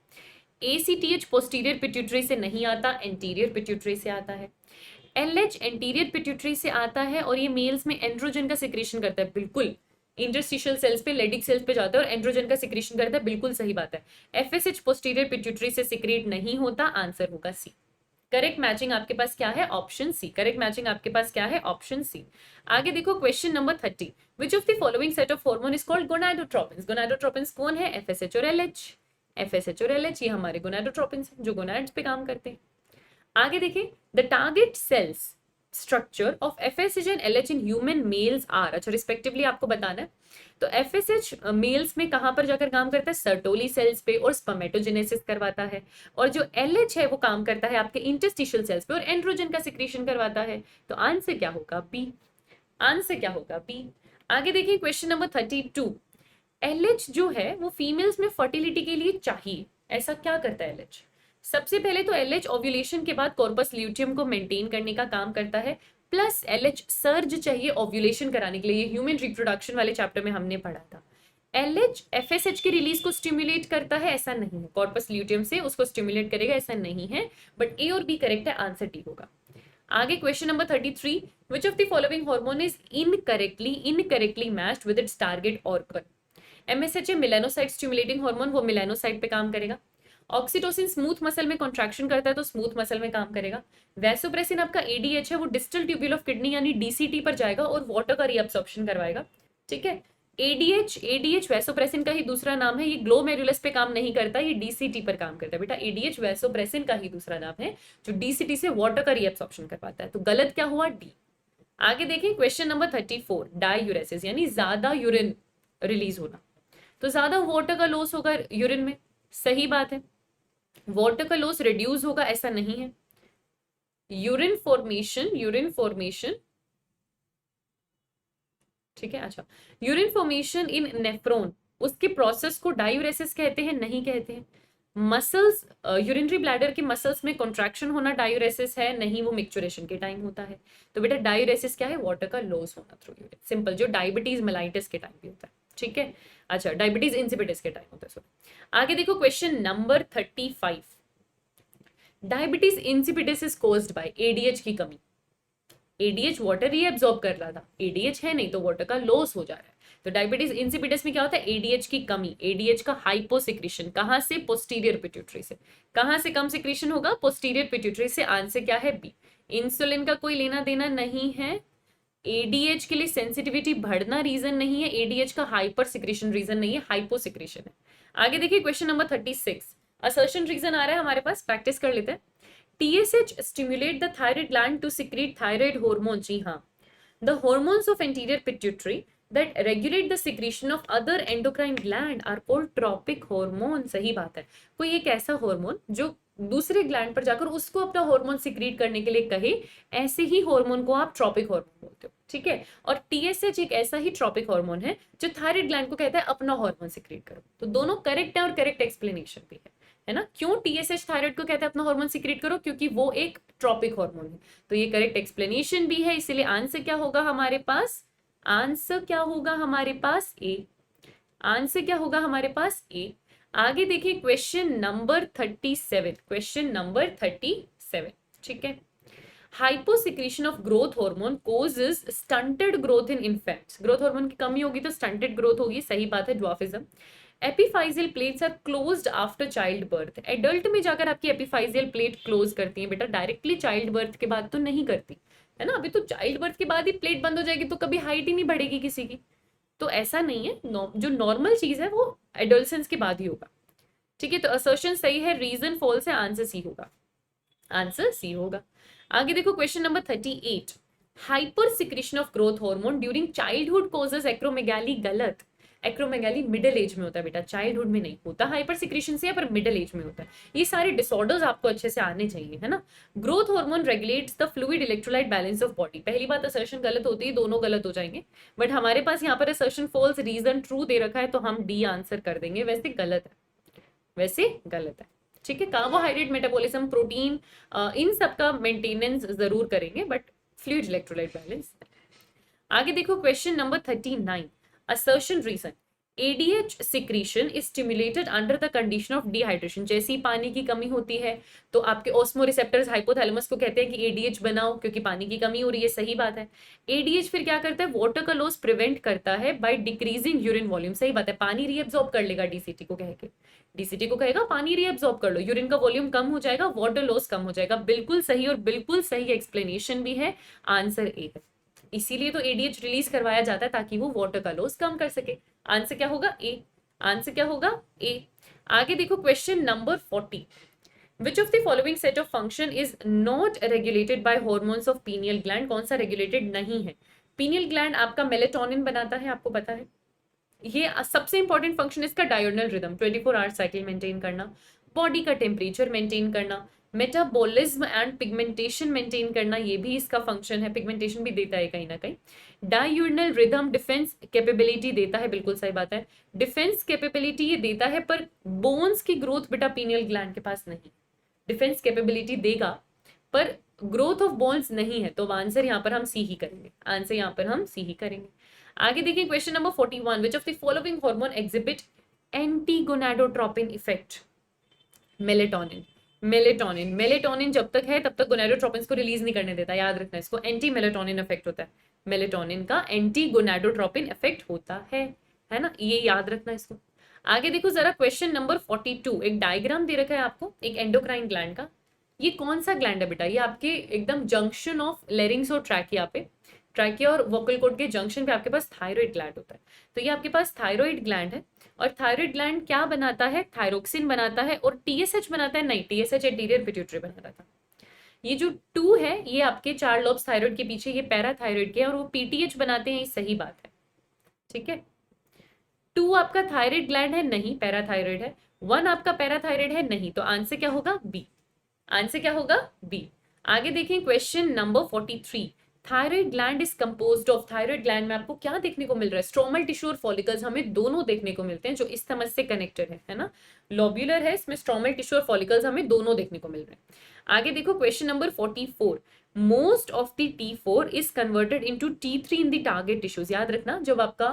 एसीटीएच पोस्टीरियर पिट्यूटरी से नहीं आता, एंटीरियर पिट्यूटरी से आता है। एलएच एंटीरियर पिट्यूटरी से आता है और ये मेल्स में एंड्रोजन का सिक्रीशन करता है, बिल्कुल इंटरस्टिशियल सेल्स पे, लेडिक सेल्स पे जाता है और एंड्रोजन का सिक्रीशन करता है, बिल्कुल सही बात है। एफएसएच पोस्टीरियर पिट्यूटरी से सिक्रीट नहीं होता, आंसर होगा सी। करेक्ट मैचिंग आपके पास क्या है, ऑप्शन सी। करेक्ट मैचिंग आपके पास क्या है, ऑप्शन सी। आगे देखो question number 30, which of the following set of hormone is called gonadotropins. Gonadotropins कौन है, एफएसएच और एलएच। एफएसएच और एलएच ये हमारे गोनाडोट्रोपिन्स हैं जो गोनाड्स पे काम करते हैं। आगे देखिए, the target cells structure of FSH and LH in human males are, अच्छा रिस्पेक्टिवली आपको बताना है। तो एफएसएच मेल्स में कहां पर जाकर काम करता है, सर्टोली सेल्स पे और स्पर्मेटोजेनेसिस करवाता है, और जो एलएच है वो काम करता है आपके इंटरस्टिशियल सेल्स पे और एंड्रोजन का सिक्रीशन करवाता है। तो आंसर क्या होगा, बी। आंसर क्या होगा, बी। आगे देखिए क्वेश्चन नंबर 32, एलएच जो है वो फीमेल्स में फर्टिलिटी के लिए चाहिए, ऐसा क्या करता है एलएच। सबसे पहले तो एलएच ओव्यूलेशन के बाद कॉर्पस ल्यूटियम को मेंटेन करने का काम करता है, प्लस एलएच सर्ज चाहिए ओव्यूलेशन कराने के लिए, ये ह्यूमन रिप्रोडक्शन वाले चैप्टर में हमने पढ़ा था। एलएच एफएसएच के रिलीज को स्टिमुलेट करता है, ऐसा नहीं है, कॉर्पस ल्यूटियम से उसको स्टिमुलेट करेगा, ऐसा नहीं है, बट ए और बी करेक्ट है, आंसर डी होगा। आगे question number 33, which of the following hormone is incorrectly matched with its target organ. MSH melanocyte stimulating hormone, वो मिलेनोसाइट पे काम करेगा। ऑक्सीटोसिन स्मूथ मसल में कॉन्ट्रैक्शन करता है तो स्मूथ मसल में काम करेगा। वैसोप्रेसिन आपका एडीएच है, वो डिस्टल ट्यूब्यूल ऑफ किडनी यानी डीसीटी पर जाएगा और वाटर का रीअब्सॉर्प्शन करवाएगा, ठीक है। एडीएच वैसोप्रेसिन का ही दूसरा नाम है, ये ग्लोमेरुलस पे काम नहीं करता, ये डीसीटी पर काम करता है बेटा। एडीएच वैसोप्रेसिन का ही दूसरा नाम है जो डीसीटी से वाटर का रीअब्सॉर्प्शन करवाता है, तो गलत क्या हुआ, डी। आगे देखें क्वेश्चन नंबर 34, डायूरेसिस यानी ज्यादा यूरिन रिलीज होना, तो ज्यादा वाटर का लॉस होगा यूरिन में, सही बात है। वाटर का लॉस रिड्यूस होगा, ऐसा नहीं है। यूरिन फॉर्मेशन, ठीक है, अच्छा, यूरिन फॉर्मेशन इन नेफ्रॉन, उसके प्रोसेस को डायूरेसिस कहते हैं, नहीं कहते हैं। मसल्स, यूरिनरी ब्लैडर के मसल्स में कॉन्ट्रैक्शन होना डायूरेसिस है, नहीं, वो मिक्चुरेशन के टाइम होता है। तो बेटा डायूरेसिस क्या है, वाटर का लॉस होना थ्रू यूरिन, सिंपल, जो डायबिटीज मेलाइटिस के टाइम भी होता है, ठीक है। अच्छा, डायबिटीज इंसिपिडिस के टाइम होता है, सॉरी। आगे देखो question number 35, diabetes insipidus is caused by ADH की कमी। एडीएच वाटर रीअब्सॉर्ब कर रहा था, एडीएच है नहीं तो वाटर का लॉस हो जा रहा है, तो डायबिटीज इंसिपिडिस में क्या होता है, एडीएच की कमी, एडीएच का हाइपोसिक्रीशन, कहां से, पोस्टीरियर पिट्यूटरी से। कहां से कम सिक्रीशन होगा, पोस्टीरियर पिट्यूटरी से, आंसर क्या है, बी। इंसुलिन का कोई लेना देना नहीं है, एडीएच के लिए सेंसिटिविटी बढ़ना रीजन नहीं है, एडीएच का हाइपर सिक्रीशन रीजन नहीं है, हाइपोसिक्रीशन है। आगे देखिए क्वेश्चन नंबर 36, असर्शन रीजन आ रहा है हमारे पास, प्रैक्टिस कर लेते हैं। TSH stimulate the thyroid gland to secrete thyroid hormone, जी हाँ। The hormones of anterior pituitary that regulate the secretion of other endocrine gland are called tropic hormone, सही बात है। कोई एक ऐसा हार्मोन जो दूसरे ग्लैंड पर जाकर उसको अपना हार्मोन सिक्रीट करने के लिए कहे, ऐसे ही हार्मोन को आप ट्रॉपिक हार्मोन बोलते हो, ठीक है। और TSH एक ऐसा ही ट्रॉपिक हार्मोन है जो थायराइड ग्लैंड को कहता है अपना हार्मोन सिक्रीट करो, तो दोनों करेक्ट है और करेक्ट एक्सप्लेनेशन भी है ना। क्यों TSH थायराइड को कहते हैं अपना हार्मोन सिक्रीट करो, क्योंकि वो एक ट्रॉपिक हार्मोन है, तो ये करेक्ट एक्सप्लेनेशन भी है, इसीलिए आंसर क्या होगा हमारे पास, आंसर क्या होगा हमारे पास, ए। आंसर क्या होगा हमारे पास, ए। आगे देखिए क्वेश्चन नंबर 37, क्वेश्चन नंबर 37, ठीक है। Hyposecretion of growth hormone causes stunted growth in infants, growth hormone की कमी होगी तो स्टंटेड ग्रोथ होगी, सही बात है, dwarfism. Epiphyseal plates are closed after child birth, adult में जाकर आपकी एपिफाइजियल प्लेट क्लोज करती है बेटा, डायरेक्टली चाइल्ड बर्थ के बाद तो नहीं करती है ना। अभी तो चाइल्ड बर्थ के बाद ही प्लेट बंद हो जाएगी तो कभी हाइट ही नहीं बढ़ेगी किसी की, तो ऐसा नहीं है, जो नॉर्मल चीज है वो एडोलसेंस के बाद ही होगा। ठीक है, तो असर्शन सही है, रीजन फॉल्स है, आंसर सी होगा, आंसर सी होगा। आगे देखो question number 38, hyper secretion of growth hormone during childhood causes acromegaly, गलत। एक्रोमेगाली मिडिल एज में होता है बेटा, चाइल्डहुड में नहीं होता, हाइपर सिक्रीशन से है पर मिडिल एज में होता है। ये सारे डिसऑर्डर्स आपको अच्छे से आने चाहिए, है ना। Growth hormone regulates the fluid electrolyte balance of body, पहली बात असर्शन गलत होती है, दोनों गलत हो जाएंगे, बट हमारे पास यहाँ पर assertion false, reason true they रखा है, तो हम डी आंसर कर देंगे, वैसे गलत है, वैसे गलत है। ठीक है, कार्बोहाइड्रेट मेटाबॉलिज्म, प्रोटीन, इन सब का मेंटेनेंस जरूर करेंगे, बट फ्लूइड इलेक्ट्रोलाइट बैलेंस। आगे देखो question number 39, assertion reason, ADH secretion is stimulated under the condition of dehydration, जैसे ही पानी की कमी होती है तो आपके ऑस्मोरिसेप्टर्स हाइपोथैलेमस को कहते हैं कि एडीएच बनाओ क्योंकि पानी की कमी हो रही है, सही बात है। एडीएच फिर क्या करता है, वाटर का लॉस प्रिवेंट करता है बाय डिक्रीजिंग यूरिन वॉल्यूम, सही बात है, पानी रीअब्सॉर्ब कर लेगा डीसीटी को कह के, डीसीटी को कहेगा पानी रीअब्सॉर्ब कर लो, यूरिन का वॉल्यूम कम हो जाएगा, वाटर लॉस कम हो जाएगा, बिल्कुल सही और बिल्कुल सही एक्सप्लेनेशन भी है, आंसर ए है। इसीलिए तो एडीएच रिलीज करवाया जाता है ताकि वो वाटर का लॉस कम कर सके, आंसर क्या होगा, ए, आंसर क्या होगा, ए। आगे देखो question number 40, which of the following set of function is not regulated by hormones of pineal gland, कौन सा रेगुलेटेड नहीं है। पीनियल ग्लैंड आपका मेलेटोनिन बनाता है, आपको पता है, ये सबसे इंपॉर्टेंट फंक्शन इसका डायurnal रिदम, 24 आवर साइकिल मेंटेन करना, बॉडी का टेम्परेचर मेंटेन करना, मेटाबॉलिज्म एंड पिगमेंटेशन मेंटेन करना, ये भी इसका फंक्शन है, पिगमेंटेशन भी देता है कहीं ना कहीं। डायurnal रिदम डिफेंस कैपेबिलिटी देता है, बिल्कुल सही बात है, डिफेंस कैपेबिलिटी ये देता है, पर बोन्स की ग्रोथ बेटा पीनियल ग्लैंड के पास नहीं, डिफेंस कैपेबिलिटी देगा पर ग्रोथ ऑफ बोन्स नहीं है, तो आंसर यहाँ पर हम सी ही करेंगे, आंसर यहाँ पर हम सी ही करेंगे। आगे देखिए question number 41, which of the following hormone exhibit anti gonadotropin effect, melatonin, melatonin, melatonin जब तक है तब तक गोनाडोट्रोपिन को रिलीज नहीं करने देता, याद रखना इसको, एंटी मेलेटोनिन इफेक्ट होता है, मेलेटोनिन का एंटी गोनाडोट्रोपिन इफेक्ट होता है ना, ये याद रखना इसको। आगे देखो जरा क्वेश्चन नंबर 42, एक डायग्राम दे रखा है आपको एक एंडोक्राइन ग्लैंड का, ये कौन सा ग्लैंड है बेटा, ये आपके एकदम जंक्शन ऑफ लेरिंग्स और ट्रैकिया पे, ट्रैकिया और वोकल कॉर्ड के जंक्शन पे आपके पास थायराइड ग्लैंड होता है, तो ये आपके पास थायराइड ग्लैंड है, और थायराइड ग्लैंड क्या बनाता है, थायरोक्सिन बनाता है, और टीएसएच बनाता है, नहीं, टीएसएच एंटीरियर पिट्यूटरी बना रहा था। ये जो 2 है ये आपके 4 लोब्स थायराइड के पीछे, ये पैराथायराइड के, और वो पीटीएच बनाते हैं, ये सही बात है, ठीक है। 2 आपका थायराइड ग्लैंड है, नहीं, पैराथायराइड है। 1 आपका पैराथायराइड है, नहीं, तो आंसर क्या होगा, बी, आंसर क्या होगा, बी। आगे देखें question number 43, thyroid gland is composed of, thyroid gland में आपको क्या देखने को मिल रहा है, स्ट्रोमल टिश्यू और फॉलिकल्स, हमें दोनों देखने को मिलते हैं जो इस्थमस से कनेक्टेड है ना, लोब्यूलर है, इसमें स्ट्रोमल टिश्यू और फॉलिकल्स हमें दोनों देखने को मिल रहे हैं। आगे देखो question number 44, most of the T4 is converted into T3 in the target tissues, याद रखना जब आपका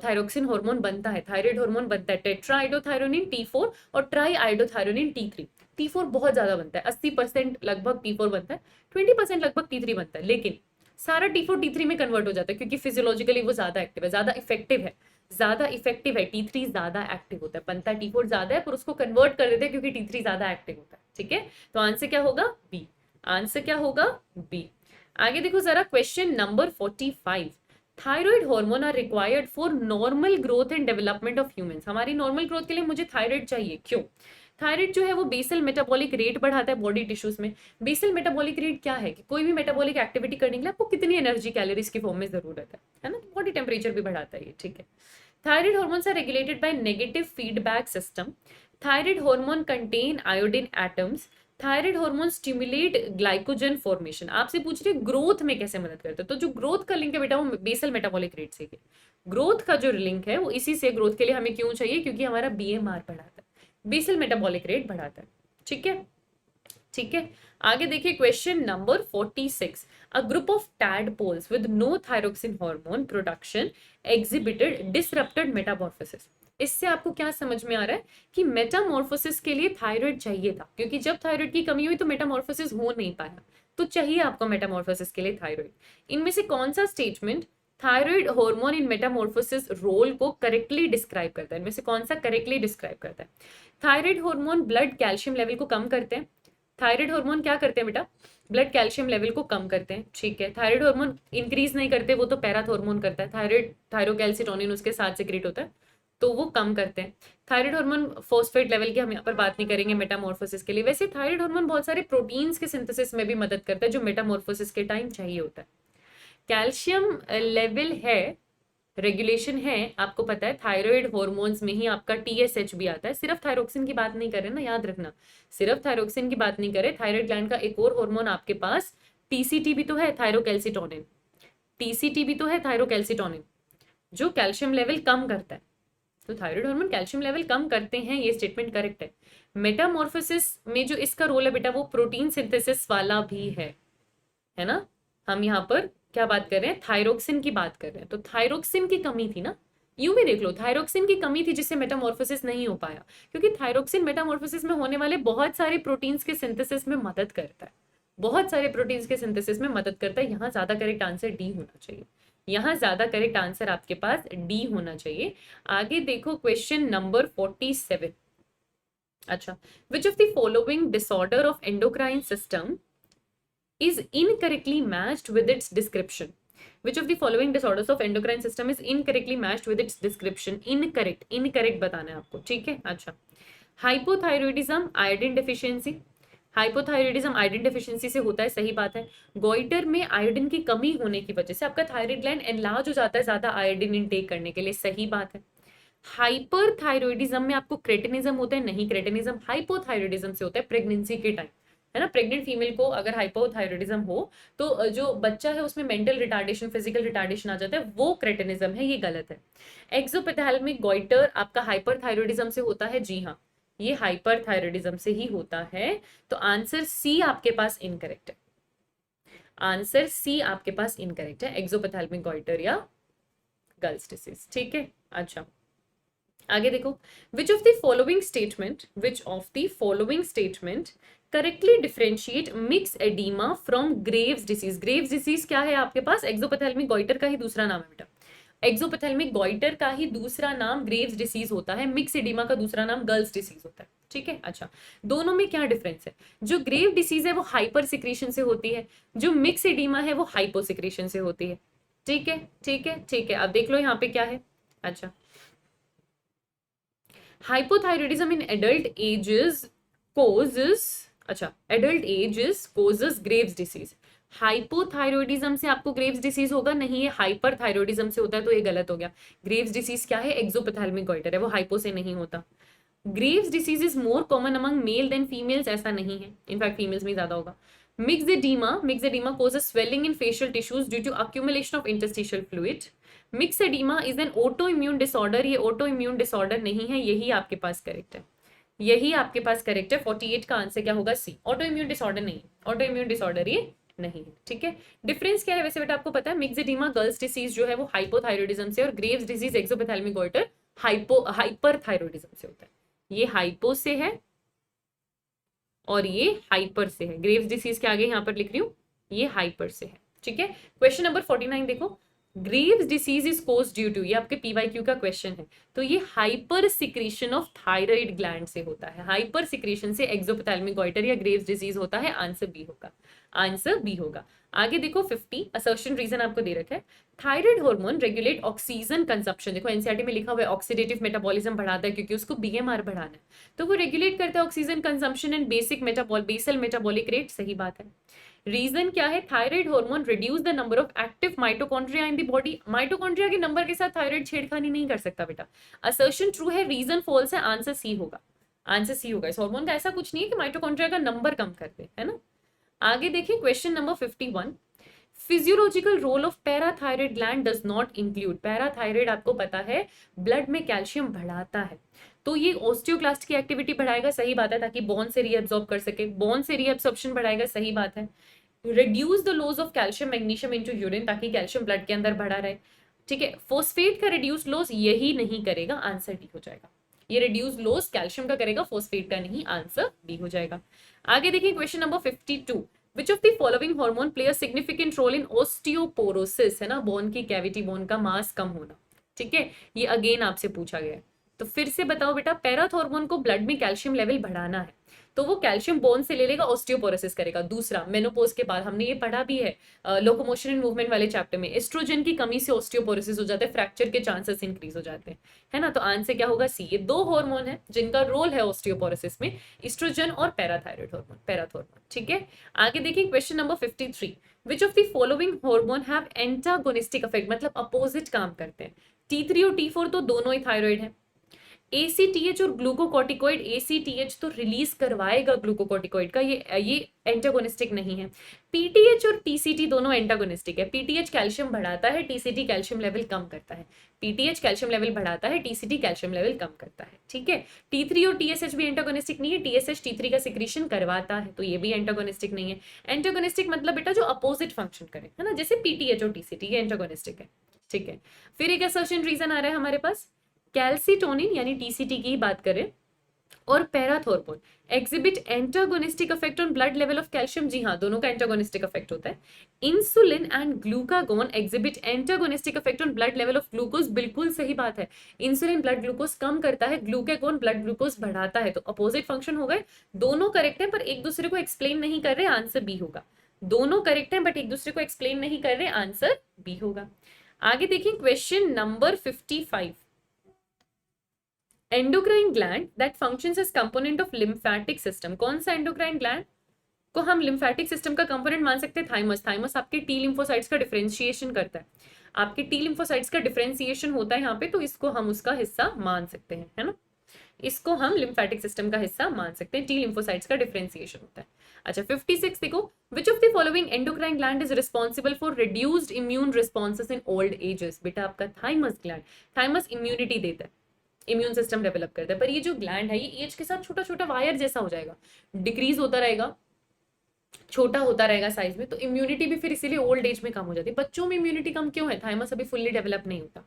थायरोक्सिन हार्मोन बनता है, थायराइड हार्मोन बनता है, टेट्राआइडोथायरोनिन T4 और ट्राईआइडोथायरोनिन T3, T4 बहुत ज्यादा बनता है, 80% लगभग T4 बनता है, 20% लगभग T3 बनता है, लेकिन सारा T4 T3 में कन्वर्ट हो जाता है क्योंकि फिजियोलॉजिकली वो ज्यादा एक्टिव है, ज्यादा इफेक्टिव है, ज्यादा इफेक्टिव है, T3 ज्यादा एक्टिव होता है, बनता है T4 ज्यादा है पर उसको कन्वर्ट कर देते हैं क्योंकि T3 ज्यादा एक्टिव होता है, ठीक है, तो आंसर क्या होगा, बी, आंसर क्या होगा, बी। आगे देखो जरा question number 45, thyroid hormone are required for normal growth and development of humans, हमारी नॉर्मल ग्रोथ के लिए मुझे थायराइड चाहिए, क्यों, थायराइड जो है वो बेसल मेटाबॉलिक रेट बढ़ाता है बॉडी टिश्यूज में। बेसल मेटाबॉलिक रेट क्या है कि कोई भी मेटाबॉलिक एक्टिविटी करने के लिए आपको कितनी एनर्जी कैलोरीज की फॉर्म में जरूरत है ना, बॉडी टेम्परेचर भी बढ़ाता है ये, ठीक है। Thyroid hormones are regulated by negative feedback system, thyroid hormone contain iodine atoms, thyroid hormone stimulate glycogen formation, आपसे पूछ रहे ग्रोथ में कैसे मदद करते हैं, तो जो ग्रोथ का लिंक है बेटा वो बेसल मेटाबॉलिक रेट से, ग्रोथ का जो लिंक है वो इसी से, ग्रोथ के लिए हमें क्यों चाहिए, क्योंकि हमारा बीएमआर बढ़ाता है, बेसल मेटाबॉलिक रेट बढ़ाता है, ठीक है, ठीक है। आगे देखिए question number 46, a group of tadpoles with no thyroxine hormone production exhibited disrupted metamorphosis, इससे आपको क्या समझ में आ रहा है कि मेटामॉर्फोसिस के लिए थायराइड चाहिए था, क्योंकि जब थायराइड की कमी हुई तो मेटामॉर्फोसिस हो नहीं पाया, तो चाहिए आपको मेटामॉर्फोसिस के लिए थायराइड। इनमें से कौन सा statement thyroid hormone in metamorphosis role को करेक्टली डिस्क्राइब करता है, इनमें से कौन सा करेक्टली डिस्क्राइब करता है? Thyroid hormone blood calcium level को कम करते हैं। थायराइड हार्मोन क्या करते हैं बेटा? ब्लड कैल्शियम लेवल को कम करते हैं, ठीक है। थायराइड हार्मोन इंक्रीज नहीं करते, वो तो पैराथ हार्मोन करता है। थायराइड थायरोकैल्सिटोनिन उसके साथ सिक्रेट होता है, तो वो कम करते हैं। थायराइड हार्मोन फॉस्फेट लेवल की हम यहाँ पर बात नहीं करेंगे मेटामॉर्फोसिस के लिए। वैसे थायराइड हार्मोन बहुत सारे प्रोटीन्स के सिंथेसिस में भी मदद करता है जो मेटामॉर्फोसिस के टाइम चाहिए होता है। कैल्शियम लेवल है, रेगुलेशन है, आपको पता है थायराइड हॉर्मोन्स में ही आपका टीएसएच भी आता है। सिर्फ थायरोक्सिन की बात नहीं कर रहे ना, याद रखना, सिर्फ थायरोक्सिन की बात नहीं करे। थायराइड ग्लैंड का एक और हार्मोन आपके पास टीसीटी भी तो है, थायरोकैल्सिटोनिन। टीसीटी भी तो है, थायरोकैल्सिटोनिन, जो कैल्शियम लेवल कम करता है। तो थायराइड हार्मोन कैल्शियम लेवल कम करते हैं, ये स्टेटमेंट करेक्ट है। मेटामॉर्फोसिस में जो इसका रोल है बेटा, वो प्रोटीन सिंथेसिस वाला भी है ना। हम यहाँ पर क्या बात कर रहे हैं? थायरोक्सिन की बात कर रहे हैं। तो थायरोक्सिन की कमी थी ना, यूं भी देख लो, थायरोक्सिन की कमी थी जिससे मेटामॉर्फोसिस नहीं हो पाया, क्योंकि थायरोक्सिन मेटामॉर्फोसिस में होने वाले बहुत सारे प्रोटीन्स के सिंथेसिस में मदद करता है, बहुत सारे प्रोटीन्स के सिंथेसिस में मदद करता है। यहाँ ज्यादा करेक्ट आंसर डी होना चाहिए, यहाँ ज्यादा करेक्ट आंसर आपके पास डी होना चाहिए। आगे देखो क्वेश्चन नंबर 47। अच्छा, विच of the following disorder of endocrine system is incorrectly matched with its description? Which of the following disorders of endocrine system is incorrectly matched with its description? Incorrect बताना है आपको, ठीक है। अच्छा, hypothyroidism, iodine deficiency. Hypothyroidism iodine deficiency से होता है, सही बात है। गोइटर में आयोडीन की कमी होने की वजह से आपका थायराइड ग्लैंड एनलार्ज हो जाता है ज्यादा आयोडीन इनटेक करने के लिए, सही बात है। हाइपरथायरॉयडिज्म में आपको क्रेटिनिज्म होता है, नहीं, क्रेटिनिज्म हाइपोथायरॉयडिज्म से होता है प्रेगनेंसी के टाइम, है ना। प्रेग्नेंट फीमेल को अगर हाइपोथायरॉयडिज्म हो तो जो बच्चा है उसमें मेंटल रिटार्डेशन, फिजिकल रिटार्डेशन आ जाता है, वो क्रेटिनिज्म है, ये गलत है। एक्सोपेथैल्मिक गोइटर आपका हाइपरथायरॉयडिज्म से होता है, जी हाँ, ये हाइपरथायरॉयडिज्म से ही होता है। तो आंसर सी आपके पास इनकरेक्ट है, आंसर सी आपके पास इनकरेक्ट है, एक्सोपेथैल्मिक गोइटर या गर्ल्स डिसीज, ठीक है। अच्छा, आगे देखो, which of the following statement correctly differentiate myxoedema from Graves disease? Graves disease क्या है आपके पास? एक्सोपेथेल्मिक गोइटर का ही दूसरा नाम है बेटा, एक्सोपेथेल्मिक गोइटर का ही दूसरा नाम ग्रेव्स डिसीज होता है, मिक्स एडीमा का दूसरा नाम गर्ल्स डिसीज होता है, ठीक है। अच्छा, दोनों में क्या डिफरेंस है? जो ग्रेव डिसीज है वो हाइपर सिक्रीशन से होती है, जो मिक्स एडीमा है वो हाइपो सिक्रीशन से होती है, ठीक है, ठीक है, ठीक है। अब देख लो यहाँ पे क्या है। अच्छा, hypothyroidism in adult ages causes, अच्छा, adult ages causes Graves disease। Hypothyroidism से आपको ग्रेव्स डिसीज होगा नहीं, ये हाइपरथायरॉयडिज्म से होता है, तो ये गलत हो गया। ग्रेव्स डिसीज क्या है? एक्सोपेथैल्मिक गोइटर है, वो हाइपो से नहीं होता। Graves disease is more common among male than females, ऐसा नहीं है, इनफैक्ट फीमेल्स में ज्यादा होगा। Myxoedema causes swelling in facial tissues due to accumulation of interstitial fluid। Myxedema is an autoimmune disorder, ये ऑटोइम्यून डिसऑर्डर नहीं है, यही आपके पास करेक्ट है, यही आपके पास करेक्ट है। 48 का आंसर क्या होगा? सी, ऑटोइम्यून डिसऑर्डर नहीं, ऑटोइम्यून डिसऑर्डर ये नहीं है, ठीक है। डिफरेंस क्या है वैसे बेटा आपको पता है? मिक्सेडीमा गर्ल्स डिसीज जो है वो हाइपोथायरॉयडिज्म से, और ग्रेव्स डिसीज एक्सोपेथैल्मिक गोइटर हाइपरथायरॉयडिज्म से होता है। ये हाइपो से है और ये हाइपर से है। ग्रेव्स डिसीज के आगे यहाँ पर लिख रही हूँ, ये हाइपर से है, ठीक है। क्वेश्चन नंबर 49 देखो, Graves disease is cause due to, ये आपके पीवाईक्यू का क्वेश्चन है, तो ये hypersecretion of thyroid gland से होता है। हाइपर सिक्रीशन से एक्सोपेथैल्मिक गोइटर या ग्रेव्स डिसीज होता है, आंसर बी होगा, आंसर बी होगा। आगे देखो 50, असर्शन रीजन आपको दे रखा है। Thyroid hormone regulate oxygen consumption, देखो एनसीईआरटी में लिखा हुआ है ऑक्सीडेटिव मेटाबॉलिज्म बढ़ाता है, क्योंकि उसको बीएमआर बढ़ाना है, तो वो रेगुलेट करता है oxygen consumption and basal metabolic rate, सही बात है। रीजन क्या है? Thyroid hormone reduce the number of active mitochondria in the body. Mitochondria के नंबर के साथ थायराइड छेड़खानी नहीं कर सकता बेटा। असर्शन ट्रू है, रीजन फॉल्स है, आंसर सी होगा, आंसर सी होगा। इस हार्मोन का ऐसा कुछ नहीं है कि माइटोकॉन्ड्रिया का नंबर कम कर दे, है ना। आगे देखिए question number 51, physiological role of parathyroid gland does not include. Parathyroid आपको पता है ब्लड में कैल्शियम बढ़ाता है, तो ये ऑस्टियोक्लास्ट की एक्टिविटी बढ़ाएगा, सही बात है, ताकि बोन से रीअब्सॉर्ब कर सके, बोन से रीअब्सॉर्प्शन बढ़ाएगा, सही बात है। Reduce the loss of calcium magnesium into urine, ताकि कैल्शियम ब्लड के अंदर बढ़ा रहे। ठीक है, फोस्फेट का रिड्यूस लॉस यही नहीं करेगा, आंसर डी हो जाएगा। ये रिड्यूस लॉस कैल्शियम का करेगा, फोस्फेट का नहीं, आंसर डी हो जाएगा। आगे देखिए question number 52, which of the following hormone play a significant role in osteoporosis, है ना, बोन की कैविटी, बोन का मास कम होना। ठीक है, ये अगेन आपसे पूछा गया है, तो फिर से बताओ बेटा, पैराथॉर्मोन को ब्लड में कैल्शियम लेवल बढ़ाना है, तो वो कैल्शियम बोन से ले लेगा, ऑस्टियोपोरोसिस करेगा। दूसरा, मेनोपोज के बाद हमने ये पढ़ा भी है लोकोमोशन एंड मूवमेंट वाले चैप्टर में, एस्ट्रोजन की कमी से ऑस्टियोपोरोसिस हो जाता है, फ्रैक्चर के चांसेस इंक्रीज हो जाते हैं, है ना। तो आंसर क्या होगा, सी। ये दो हार्मोन है जिनका रोल है ऑस्टियोपोरोसिस में, एस्ट्रोजन और पैराथायराइड हार्मोन, पैराथॉर्मोन। ठीक है, आगे देखिए question number 53, which of the following hormone have antagonistic effect, मतलब अपोजिट काम करते हैं। T3 और T4 तो दोनों ही थायराइड है। ACTH और ग्लूकोकॉर्टिकोइड, ACTH तो रिलीज करवाएगा ग्लूकोकॉर्टिकोइड का, ये एंटागोनिस्टिक नहीं है। PTH और TCT दोनों एंटागोनिस्टिक है। PTH कैल्शियम बढ़ाता है, TCT कैल्शियम लेवल कम करता है। PTH कैल्शियम लेवल बढ़ाता है, TCT कैल्शियम लेवल कम करता है। ठीक है, T3 और TSH भी एंटागोनिस्टिक नहीं है, TSH T3 का सिक्रीशन करवाता है, तो ये भी एंटागोनिस्टिक नहीं है। एंटागोनिस्टिक मतलब बेटा जो अपोजिट फंक्शन करे, है ना, जैसे PTH और TCT, ये एंटागोनिस्टिक है। ठीक है, फिर एक असर्शन रीजन आ रहा है हमारे पास, कैल्सिटोनिन यानी टीसीटी की बात करें और parathormone exhibit antagonistic effect on blood level of calcium, जी हाँ, दोनों का एंटागोनिस्टिक इफेक्ट होता है। Insulin and glucagon exhibit antagonistic effect on blood level of glucose, बिल्कुल सही बात है। इंसुलिन ब्लड ग्लूकोज कम करता है, ग्लूकागोन ब्लड ग्लूकोज बढ़ाता है, तो अपोजिट फंक्शन हो गए। दोनों करेक्ट है पर एक दूसरे को एक्सप्लेन नहीं कर रहे, आंसर बी होगा। दोनों करेक्ट है बट एक दूसरे को एक्सप्लेन नहीं कर रहे, आंसर बी होगा। आगे देखिए question number 55, endocrine gland that functions as component of lymphatic system, कौन सा एंडोक्राइन ग्लैंड को हम लिम्फेटिक सिस्टम का कंपोनेंट मान सकते हैं, थाइमस। थाइमस आपके टी लिम्फोसाइट्स का डिफरेंशिएशन करता है, आपके टी लिम्फोसाइट्स का डिफरेंशिएशन होता है यहाँ पे, तो इसको हम उसका हिस्सा मान सकते हैं, है ना, इसको हम लिम्फेटिक सिस्टम का हिस्सा मान सकते हैं, टी लिम्फोसाइट्स का डिफरेंशिएशन होता है। अच्छा 56 देखो, which of the following endocrine gland is responsible for reduced immune responses in old ages, बेटा आपका थाइमस ग्लैंड। थाइमस इम्यूनिटी देता है, इम्यून सिस्टम डेवलप करता है, पर ये जो ग्लैंड है ये एज के साथ छोटा छोटा वायर जैसा हो जाएगा, डिक्रीज होता रहेगा, छोटा होता रहेगा साइज में, तो इम्यूनिटी भी फिर इसीलिए ओल्ड एज में कम हो जाती है। बच्चों में इम्यूनिटी कम क्यों है, थाइमस अभी फुल्ली डेवलप नहीं होता